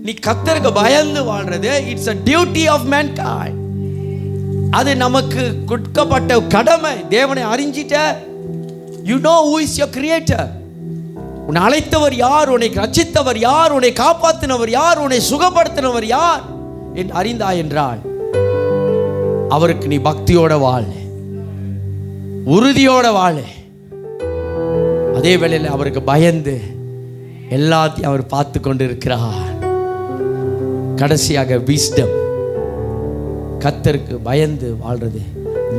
நீ கர்த்தருக்கு பயந்து வாழ்றது, it's a duty of mankind. அது நமக்கு கொடுக்கப்பட்ட கடமை. தேவனை அறிஞ்சிட்ட, you know who is your creator. உன்னை அழைத்தவர் யார், உன்னை ரட்சித்தவர் யார், உன்னை காப்பாற்றினவர் யார், உன்னை சுகப்படுத்தினவர் யார் என்று அறிந்தாய் என்றால் அவருக்கு நீ பக்தியோட வாழ, உறுதியோட வாழ. அதே வேளையில் அவருக்கு பயந்து எல்லாத்தையும் அவர் பார்த்து கொண்டு இருக்கிறார். கடைசியாக விஸ்டம், கர்த்தருக்கு பயந்து வாழ்றது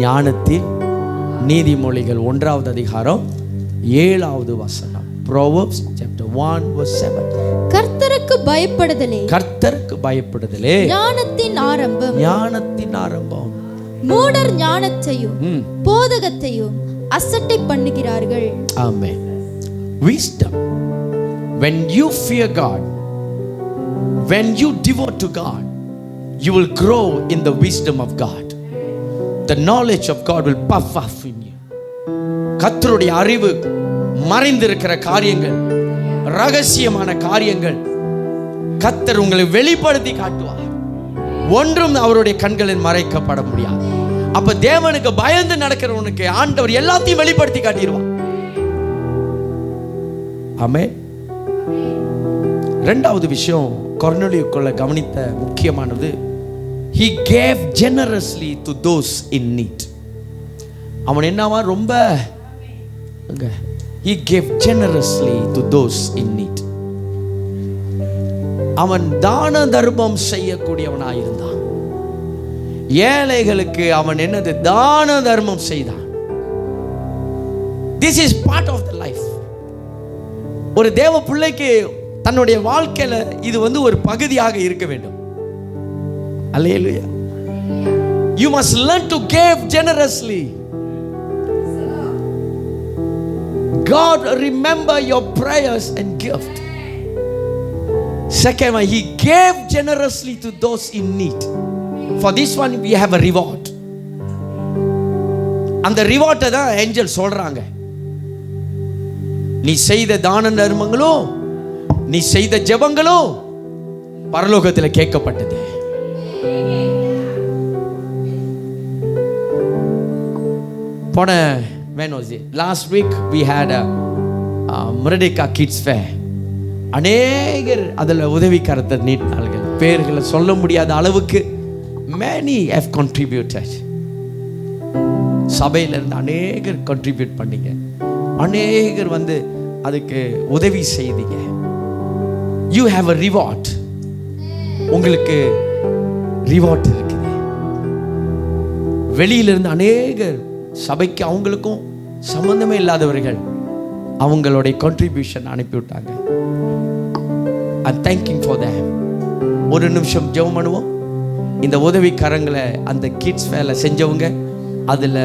ஞானத்தின் நீதிமொழிகள் 1வது அதிகாரம் 7வது வசனம். Proverbs chapter 1 verse 7. கர்த்தருக்கு பயப்படுதலே ஞானத்தின் ஆரம்பம். மூடர் ஞானத்தையும் போதகத்தையும் அசட்டை பண்ணுகிறார்கள். Amen. Wisdom. When you fear God, when you devote to God, you will grow in the wisdom of God. The knowledge of God will puff up in you. கர்த்தருடைய அறிவு மறைந்திருக்கிற காரியங்கள், ரகசியமான காரியங்கள் கர்த்தர் உங்களை வெளிப்படுத்தி காட்டுவார். ஒன்றும் அவருடைய கண்களில் மறைக்கப்பட முடியாது. அப்ப தேவனுக்கு பயந்து நடக்கிறவனுக்கு ஆண்டவர் எல்லாத்தையும் வெளிப்படுத்தி காட்டிடுவார். ஆமென். ரெண்டாவது விஷயம் கொர்நேலியுக்குள்ள கவனித்த முக்கியமானது, he gave generously to those in need. அவன் என்னவா ரொம்ப he gave generously to those in need. அவன் தான தர்மம் செய்யக்கூடியவனாயிருந்தான். ஏழைகளுக்கு அவன் என்னது தான தர்மம் செய்தான். This is part of the life. ஒரு தேவ பிள்ளைக்கு தன்னுடைய வாழ்க்கையில இது ஒரு பகுதியாக இருக்க வேண்டும். அல்லேலூயா. You must learn to give generously. God remember your prayers and gift. Second one, he gave generously to those in need. For this one we have a reward. அந்த ரிவார்ட்டை தான் ஏஞ்சல் சொல்றாங்க. நீ செய்த தான தர்மங்களோ, நீ செய்த ஜெபங்களோ பரலோகத்தில் கேட்கப்பட்டது. போன Wednesday, last week we had a Merdeka Kids Fair. அநேகர் அதில் உதவிக்கரத்தை நீட்டினார்கள். பேர்களை சொல்ல முடியாத அளவுக்கு many have contributed. சபையிலிருந்து அநேகர் contribute பண்ணீங்க. அநேகர் அதுக்கு உதவி செய்தீங்க. You have a reward. உங்களுக்கு ரிவார்ட் இருக்குது. வெளியிலிருந்து அநேகர் சபைக்கு அவங்களுக்கும் சம்பந்தமே இல்லாதவர்கள் அவங்களுடைய contribution அனுப்பிவிட்டாங்க. I'm thanking for them. ஒரு நிமிஷம் ஜெபம் பண்ணுவோம். இந்த உதவிக்காரங்களை அந்த கிட்ஸ் வேலை செஞ்சவங்க, அதில்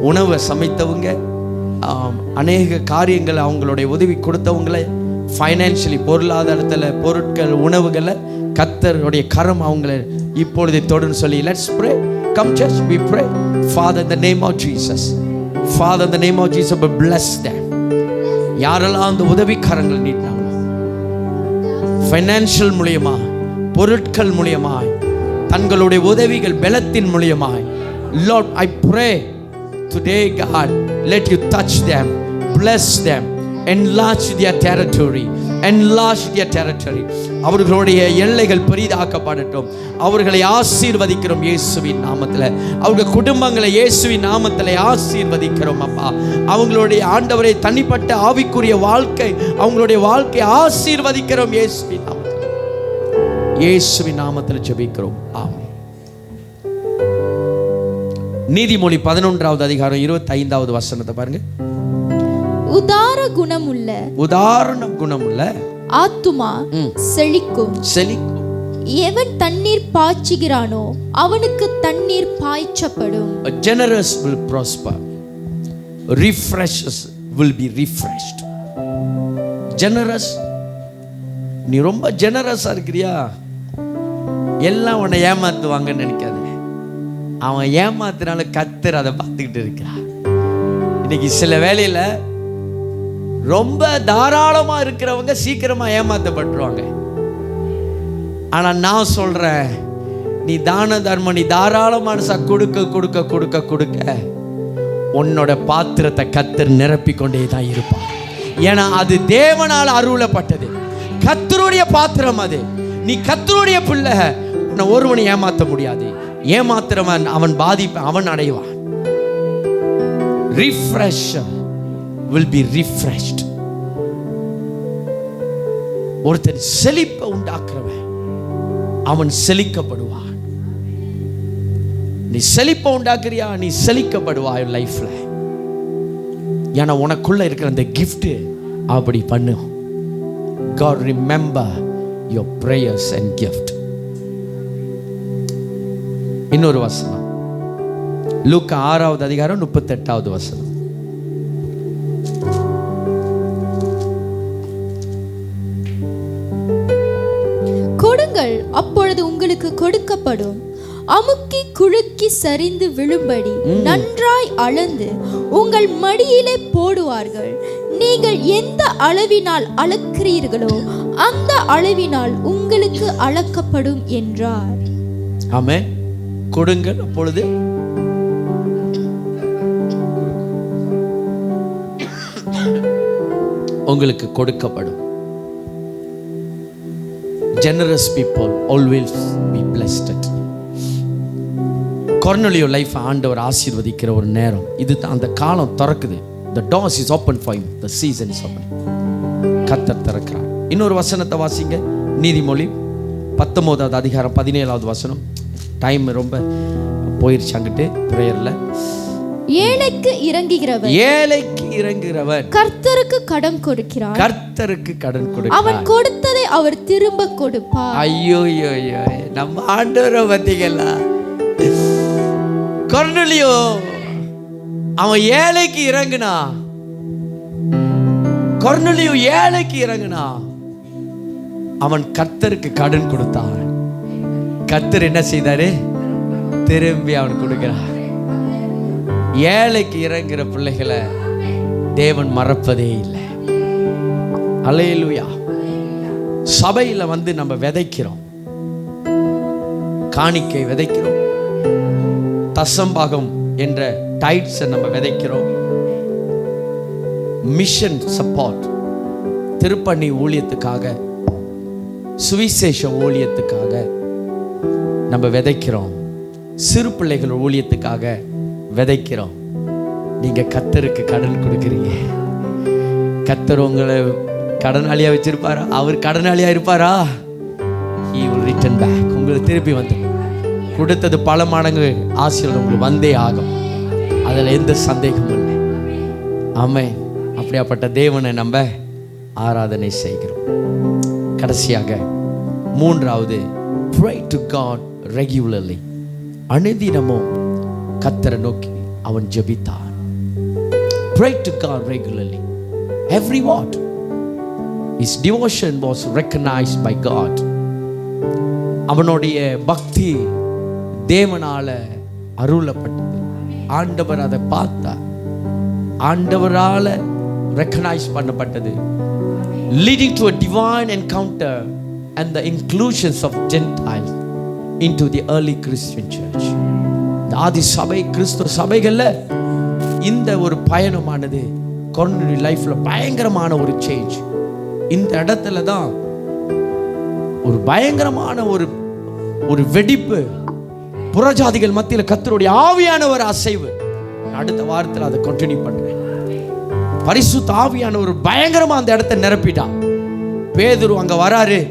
உணவை சமைத்தவங்க, அநேக காரியங்களை அவங்களுடைய உதவி கொடுத்தவங்களை, ஃபைனான்ஷியலி பொருளாதாரத்தில் பொருட்கள் உணவுகளை கர்த்தருடைய கரம் அவங்களை இப்பொழுது தொடர்ந்து சொல்லி let's pray. Come church, we pray. Father, in the name of Jesus. Father, in the name of Jesus, bless them. யாரெல்லாம் அந்த உதவிக்காரங்களை நீட்டினாங்க, ஃபைனான்ஷியல் மூலியமா, பொருட்கள் மூலியமாய், தங்களுடைய உதவிகள் பலத்தின் மூலியமாய், Lord, I pray today, God, let you touch them, bless them, enlarge their territory, enlarge their territory. அவர்களுடைய எல்லைகள் பெரிதாக்கப்படட்டும். அவர்களை ஆசீர்வதிக்கிறோம் இயேசுவின் நாமத்தில். அவர்கள் குடும்பங்களை இயேசுவின் நாமத்தில் ஆசீர்வதிக்கிறோம் அப்பா. அவங்களுடைய ஆண்டவரை தனிப்பட்ட ஆவிக்குரிய வாழ்க்கை, அவங்களுடைய வாழ்க்கையை ஆசீர்வதிக்கிறோம் இயேசுவின் நாமத்தில். இயேசுவின் நாமத்தில் ஜெபிக்கிறோம். ஆமென். நீதிமொழி 11வது அதிகாரம் 25வது வசனத்தை பாருங்க. உதாரண குணமுள்ள ஆத்துமா செழிக்கும். எவன் தண்ணீர் பாய்ச்சுகிறானோ அவனுக்கு தண்ணீர் பாய்ச்சப்படும். A generous will prosper. Refreshes will be refreshed. Generous, நீ ரொம்ப ஜெனரஸா இருக்கிறியா, எல்லாம் உன்னை ஏமாத்துவாங்கன்னு நினைக்காத. அவன் ஏமாத்தினால கர்த்தர் அதை பார்த்துக்கிட்டு இருக்கிறார். இன்னைக்கு சில வேளையில ரொம்ப தாராளமா இருக்கிறவங்க சீக்கிரமா ஏமாத்தப்பட்டுருவாங்க. ஆனா நான் சொல்றேன், நீ தான தர்மம், நீ தாராளமான கொடுக்க கொடுக்க கொடுக்க கொடுக்க உன்னோட பாத்திரத்தை கர்த்தர் நிரப்பிக் கொண்டே தான் இருப்பான். ஏன்னா அது தேவனால் அருளப்பட்டது, கர்த்தருடைய பாத்திரம் அது. நீ கர்த்தருடைய பிள்ளை, உன்னை ஒருவனை ஏமாத்த முடியாது. ஏமாத்திரவன் அவன் பாதிப்பை அவன் அடைவான். Refresher will be refreshed. ஒருத்தன் செழிப்பை உண்டாக்குறவன் அவன் செழிக்கப்படுவான். நீ செழிப்பை உண்டாக்குறியா, நீ செழிக்கப்படுவாய் லைஃப்ல. ஏன்னா உனக்குள்ள இருக்கிற அந்த கிஃப்ட் அப்படி பண்ணு. God remember your prayers and gift. இன்னொரு வசனம், லூக்கா 6வது அதிகாரம் 38வது வசனம். கொடுங்கள், அப்பொழுது உங்களுக்கு கொடுக்கப்படும். அமுக்கி குலுக்கி சரிந்து விழும்படி நன்றாய் அளந்து உங்கள் மடியிலே போடுவார்கள். நீங்கள் எந்த அளவினால் அளக்கிறீர்களோ அந்த அளவினால் உங்களுக்கு அளக்கப்படும் என்றார். ஆமென். கொடுங்கள், அப்பொழுது உங்களுக்கு கொடுக்கப்படும். generous people always be blessed. Cornelius life ஆண்டவர் ஆசீர்வதிக்கிற ஒரு நேரம் இது. அந்த காலம் திறக்குது. The doors is open for you. The season is open. கர்த்தர் திறக்கிறார். இன்னொரு வசனத்தை வாசிங்க. நீதிமொழி 19வது அதிகாரம் 17வது வசனம். டைம் ரொம்ப போயிருச்சு அங்கிட்டு பிரேயர்ல. ஏழைக்கு இறங்குகிறவர் கர்த்தருக்கு கடன் கொடுக்கிறார். அவன் கொடுத்ததை அவர் திரும்ப கொடுப்பார். ஐயோ நம்ம ஆண்டவரை பார்த்தீங்களா? கொர்நேலியோ அவன் ஏழைக்கு இறங்குனா. கொர்நேலியோ ஏழைக்கு இறங்குனா. அவன் கர்த்தருக்கு கடன் கொடுத்தான். கர்த்தர் என்ன செய்தாரு? திரும்பி அவன் கொடுக்கிறார். ஏழைக்கு இறங்குற பிள்ளைகளை தேவன் மறப்பதே இல்லை. அல்லேலூயா. சபையில வந்து நம்ம விதைக்கிறோம், காணிக்கை விதைக்கிறோம், தசம்பாகம் என்ற டைட்ஸை நம்ம விதைக்கிறோம். மிஷன் சப்போர்ட், திருப்பணி ஊழியத்துக்காக, சுவிசேஷ ஊழியத்துக்காக நம்ம விதைக்கிறோம். சிறு பிள்ளைகள் ஊழியத்துக்காக விதைக்கிறோம். நீங்க கர்த்தருக்கு கடன் கொடுக்குறீங்க. கர்த்தர் உங்களை கடனாளியா வச்சிருப்பாரா? அவர் கடனாளியா இருப்பாரா? He will return back. உங்களுக்கு திருப்பி வந்து கொடுத்தது பல மடங்கு ஆசீர்வாதம் உங்களுக்கு வந்தே ஆகும். அதில் எந்த சந்தேகமும் இல்லை. ஆமென். அப்படியாப்பட்ட தேவனை நம்ம ஆராதனை செய்கிறோம். கடைசியாக மூன்றாவது, pray to God regularly. அனுதினமும் கர்த்தரை நோக்கி அவன் ஜெபித்தான். Pray to God regularly. Every word. His devotion was recognized by God. அவனுடைய பக்தி தேவனால அருளப்பட்டது. ஆண்டவர் அதை பார்த்தார். ஆண்டவரால ரெகனைஸ் பண்ணப்பட்டது. Leading to a divine encounter and the inclusions of Gentiles into the early Christian church. ஆதி சபை, கிறிஸ்துவ சபைகள்ல இந்த ஒரு பயணமானது கொர்நேலியோ லைஃப்ல பயங்கரமான ஒரு சேஞ்ச். இந்த இடத்துல தான் ஒரு பயங்கரமான ஒரு வெடிப்பு, புறஜாதிகள் மத்தியில் கர்த்தருடைய ஆவியானவர் அசைவு. அடுத்த வாரத்தில் அதை கண்டினியூ பண்றேன். பரிசுத்த ஆவியானவர் பயங்கரமா அந்த இடத்தை நிரப்பிட்டான். பேதுரு அங்க வராரு.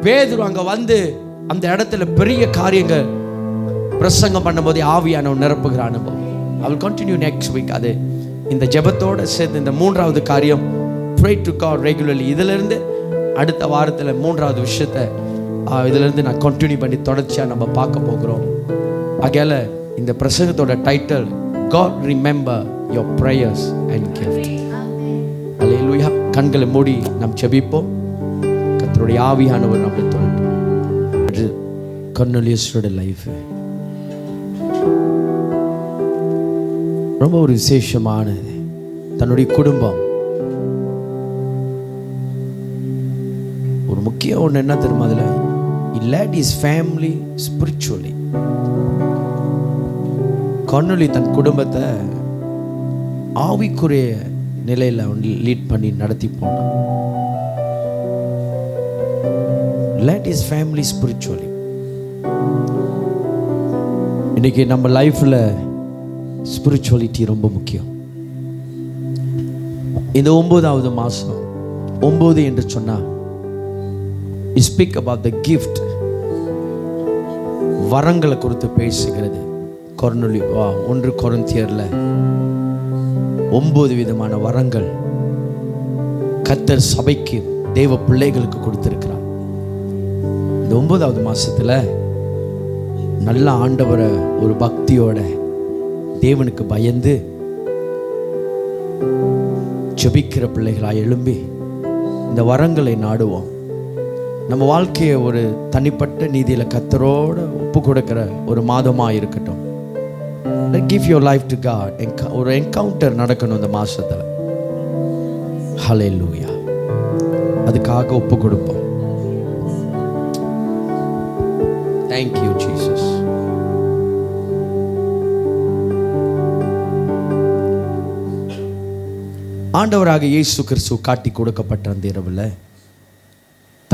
பேதுரு அங்க வந்து அந்த இடத்துல பெரிய காரியங்கள் பிரசங்கம் பண்ணும்போது ஆவியானவர் நிரப்புகிற அனுபவம். I will continue next week. அது இந்த ஜெபத்தோட சேர்ந்து இந்த மூன்றாவது காரியம், pray to God regularly. இதிலிருந்து அடுத்த வாரத்தில் மூன்றாவது விஷயத்தை இதிலிருந்து நான் கண்டினியூ பண்ணி தொடர்ச்சியாக நம்ம பார்க்க போகிறோம். ஆகையால இந்த பிரசங்கத்தோட title, God remember your prayers and gift. அல்லேலூயா. கண்களை மூடி நாம் ஜெபிப்போம். கர்த்தருடைய ஆவியானவர் நம்மை தொடரும். கொர்நேலியோஸோட லைஃப் ரொம்ப ஒரு விசேஷமானது. தன்னுடைய குடும்பம் ஒரு முக்கிய ஒன்று என்ன தெரியுமா? அதில் he led his family spiritually. Cornelio தன் குடும்பத்தை ஆவிக்குரிய நிலையில் லீட் பண்ணி நடத்தி போனான். led his family spiritually. இன்னைக்கு நம்ம லைஃப்ல ஸ்பிரிச்சுவலிட்டி ரொம்ப முக்கியம். இந்த 9வது மாசம் 9 என்று சொன்னா ஸ்பீக் அபவுட் த கிஃப்ட். வரங்களை குறித்து பேசுகிறது. கொர்நேலியோ 1 கொரிந்தியர்ல 9 விதமான வரங்கள் கர்த்தர் சபைக்கு, தேவ பிள்ளைகளுக்கு கொடுத்திருக்கிறார். இந்த 9வது மாசத்துல நல்ல ஆண்டவரை ஒரு பக்தியோட தேவனுக்கு பயந்து ஜெபிக்கிற பிள்ளைகளாய் எழும்பி இந்த வரங்களை நாடுவோம். நம்ம வாழ்க்கையை ஒரு தனிப்பட்ட நீதியில கர்த்தரோட ஒப்பு கொடுக்கிற ஒரு மாதமா இருக்கட்டும். Give your life to God. ஒரு என்கவுண்டர் நடக்கணும் இந்த மாசத்துல. ஹல்லேலூயா. அதுக்காக ஒப்பு கொடுப்போம். Thank you Jesus. ஆண்டவராக இயேசு கிறிஸ்து காட்டி கொடுக்கப்பட்ட அந்த இரவில்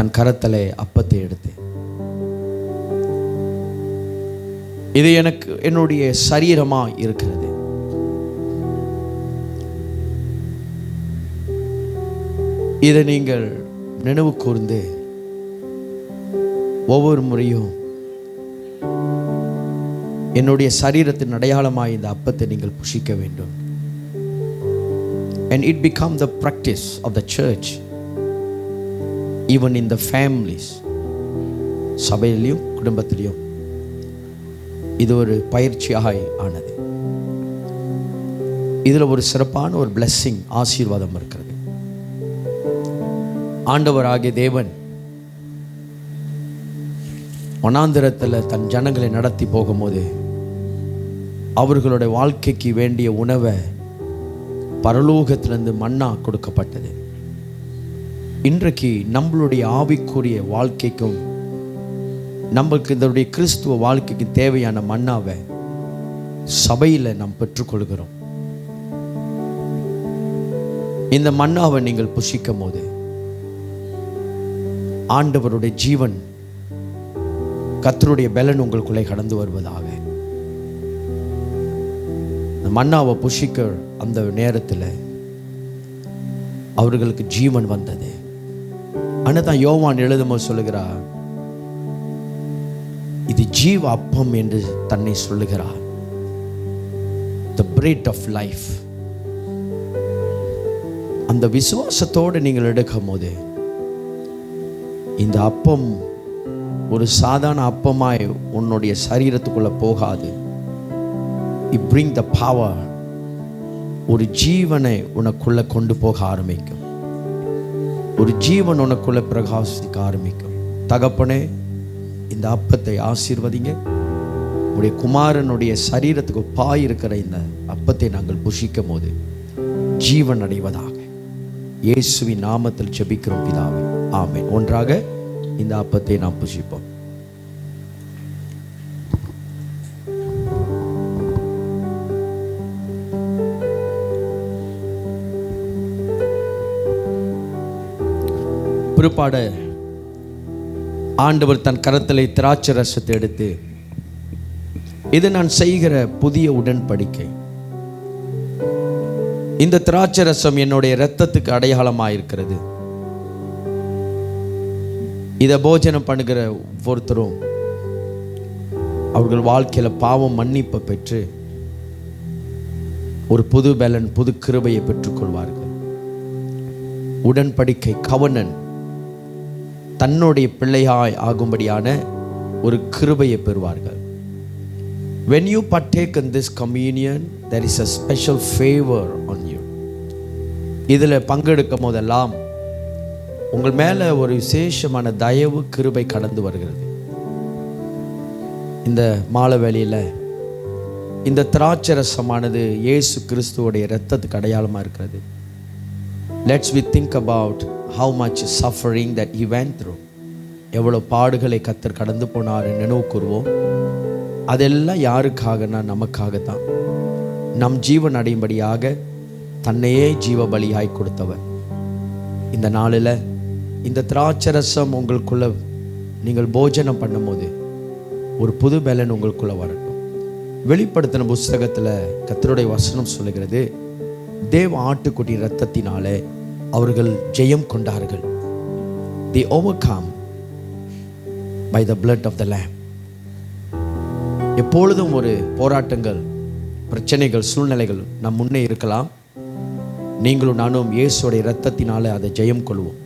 தன் கரத்திலே அப்பத்தை எடுத்து, இது எனக்கு என்னுடைய சரீரமா இருக்கிறது, இதை நீங்கள் நினைவு கூர்ந்து ஒவ்வொரு முறையும் என்னுடைய சரீரத்தின் அடையாளமாய் இந்த அப்பத்தை நீங்கள் புசிக்க வேண்டும். And it become the practice of the church, even in the families. சபையிலையும் குடும்பத்திலையும் இது ஒரு பயிற்சியாக ஆனது. இதில் ஒரு சிறப்பான ஒரு blessing, ஆசீர்வாதம் இருக்கிறது. ஆண்டவராகிய தேவன் வனாந்திரத்தில் தன் ஜனங்களை நடத்தி போகும்போது அவர்களுடைய வாழ்க்கைக்கு வேண்டிய உணவை பரலோகத்திலிருந்து மன்னா கொடுக்கப்பட்டது. இன்றைக்கு நம்மளுடைய ஆவிக்குரிய வாழ்க்கைக்கும் நம்மளுக்கு இதனுடைய கிறிஸ்துவ வாழ்க்கைக்கு தேவையான மன்னாவை சபையில் நாம் பெற்றுக்கொள்கிறோம். இந்த மன்னாவை நீங்கள் புசிக்கும் போது ஆண்டவருடைய ஜீவன், கர்த்தருடைய பலன் உங்களுக்குள்ளே கடந்து வருவதாக. இந்த மன்னாவை புசிக்க அந்த நேரத்தில் அவர்களுக்கு ஜீவன் வந்தது. ஆனால் தான் யோவான் எழுதும்போது சொல்லுகிறார், இது ஜீவ அப்பம் என்று தன்னை சொல்லுகிறார். The bread of life. அந்த விசுவாசத்தோடு நீங்கள் எடுக்கும் போது இந்த அப்பம் ஒரு சாதாரண அப்பமாய் உன்னுடைய சரீரத்துக்குள்ள போகாது. It bring the power. ஒரு ஜீவனை உனக்குள்ள கொண்டு போக ஆரம்பிக்கும். ஒரு ஜீவன் உனக்குள்ள பிரகாசிக்க ஆரம்பிக்கும். தகப்பனே, இந்த அப்பத்தை ஆசீர்வதிங்க. உடைய குமாரனுடைய சரீரத்துக்கு பாய் இருக்கிற இந்த அப்பத்தை நாங்கள் புசிக்கும் போது ஜீவன் அடைவதாக. இயேசுவின் நாமத்தில் ஜெபிக்கிறோம் பிதாவே, ஆமென். ஒன்றாக இந்த அப்பத்தை நாம் புசிப்போம். பிற்பாடு ஆண்டவர் தன் கரத்திலே திராட்சை ரசத்தை எடுத்து, இது நான் செய்கிற புதிய உடன்படிக்கை. இந்த திராட்சை ரசம் என்னுடைய இரத்தத்துக்கு அடையாளமாயிருக்கிறது. இதை போஜனம் பண்ணுகிற ஒவ்வொருத்தரும் அவர்கள் வாழ்க்கையில் பாவம் மன்னிப்பை பெற்று ஒரு புது பலன், புது கிருபையை பெற்றுக்கொள்வார்கள். உடன்படிக்கை, கவனன், தன்னுடைய பிள்ளையாய் ஆகும்படியான ஒரு கிருபையை பெறுவார்கள். When you partake in this communion, there is a special favor on you. இதில் பங்கெடுக்கும் போதெல்லாம் உங்கள் மேலே ஒரு விசேஷமான தயவு, கிருபை கடந்து வருகிறது. இந்த மாலை வேளையில் இந்த திராட்சை ரசமானது இயேசு கிறிஸ்துவோடைய இரத்தத்துக்கு அடையாளமாக இருக்கிறது. Let's we think about how much suffering that he went through. எவ்வளோ பாடுகளை கர்த்தர் கடந்து போனார் நினைவு கூறுவோம். அதெல்லாம் யாருக்காகனா நமக்காகத்தான். நம் ஜீவன் அடையும்படியாக தன்னையே ஜீவ பலியாய் கொடுத்தவர். இந்த நாளில் இந்த திராட்சை ரசம் உங்களுக்குள்ள நீங்கள் போஜனம் பண்ணும்போது ஒரு புது பலன் உங்களுக்குள்ள வரட்டும். வெளிப்படுத்தின புஸ்தகத்தில் கர்த்தருடைய வசனம் சொல்லுகிறது, தேவ ஆட்டுக்குட்டி இரத்தத்தினாலே அவர்கள் ஜெயம் கொண்டார்கள். They overcome by the blood of the lamb. எப்பொழுதும் ஒரு போராட்டங்கள், பிரச்சனைகள், சூழ்நிலைகள் நம் முன்னே இருக்கலாம். நீங்களும் நானும் இயேசுடைய இரத்தத்தினால அதை ஜெயம் கொள்வோம்.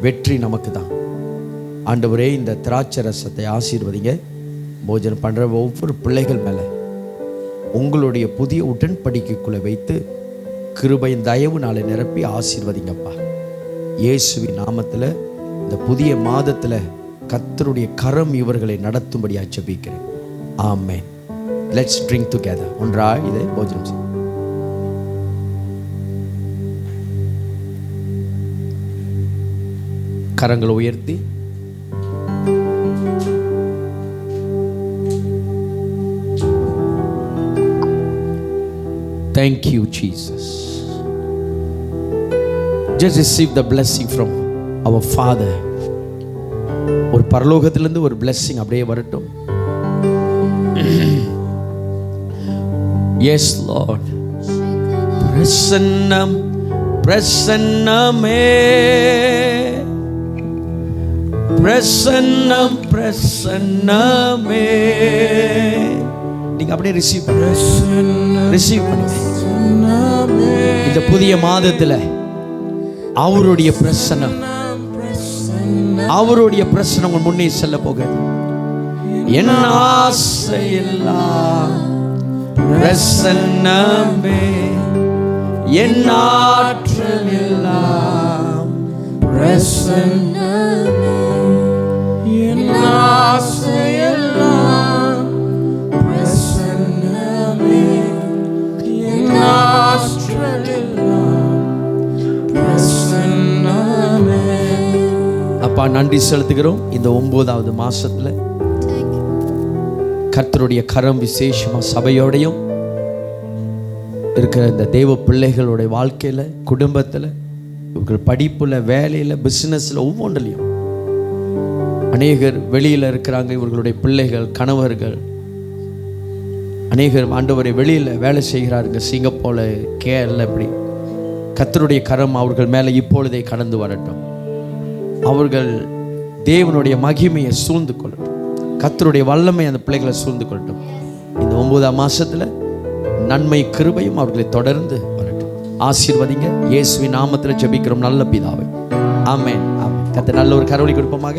வெற்றி நமக்கு தான். ஆண்டவரே, இந்த திராட்சை ரசத்தை ஆசீர்வதிங்க. போஜனம் பண்ணுற ஒவ்வொரு பிள்ளைகள் மேலே உங்களுடைய புதிய உடன்படிக்கைக்குள்ளே வைத்து கிருபையின் தயவு நாளை நிரப்பி ஆசீர்வதிங்கப்பா. இயேசுவின் நாமத்தில் இந்த புதிய மாதத்தில் கர்த்தருடைய கரம் இவர்களை நடத்தும்படியாக ஜெபிக்கிறேன். ஆமென். Let's drink together. ஒன்றாக இதை போஜனம் செய்யும். கரங்களை உயர்த்தி thank you Jesus. Just receive the blessing from our Father. பரலோகத்திலிருந்து ஒரு blessing அப்படியே வரட்டும். Yes Lord. பிரசன்னம் பிரசன்னமே, பிரசன்னம் பிரசன்னமே. நீங்க அப்படியே ரிசீவ் பண்ணுங்க. இந்த புதிய மாதத்துல அவருடைய பிரசன்னம், அவருடைய பிரசன்னம் உங்கள் முன்னே செல்ல போகிறது. என் ஆசையெல்லாம் பிரசன்னமே, என் ஆற்றல் எல்லாம் பிரசன்னமே, என் ஆசையெல்லாம் பிரசன்னமே, என் ஆற்றல் எல்லாம் பிரசன்னமே. அப்பா நன்றி செலுத்துகிறோம். இந்த 9வது மாசத்துல கர்த்தருடைய கரம் விசேஷமா சபையோடையும் இருக்கிற இந்த தேவ பிள்ளைகளுடைய வாழ்க்கையில, குடும்பத்துல, இவர்கள் படிப்புல, வேலையில, பிசினஸ்ல, ஒவ்வொன்றிலையும் அநேகர் வெளியில இருக்கிறாங்க. இவர்களுடைய பிள்ளைகள், கணவர்கள் அநேகர் ஆண்டவரை வெளியில வேலை செய்கிறார்கள். சிங்கப்பூர்ல, கேரளா, இப்படி கர்த்தருடைய கரம் அவர்கள் மேல இப்பொழுதே கடந்து வரட்டும். அவர்கள் தேவனுடைய மகிமையை சூழ்ந்து கொள்ளட்டும். கர்த்தருடைய வல்லமை அந்த பிள்ளைகளை சூழ்ந்து கொள்ளட்டும். இந்த 9ஆம் மாசத்துல நன்மை கிருபையும் அவர்களை தொடர்ந்து வரட்டும். ஆசீர்வதிங்க. இயேசுவின் நாமத்தில் ஜெபிக்கிறோம் நல்ல பிதாவே. ஆமென். கர்த்தர் நல்ல ஒரு கரவொலி கொடுப்போமாக.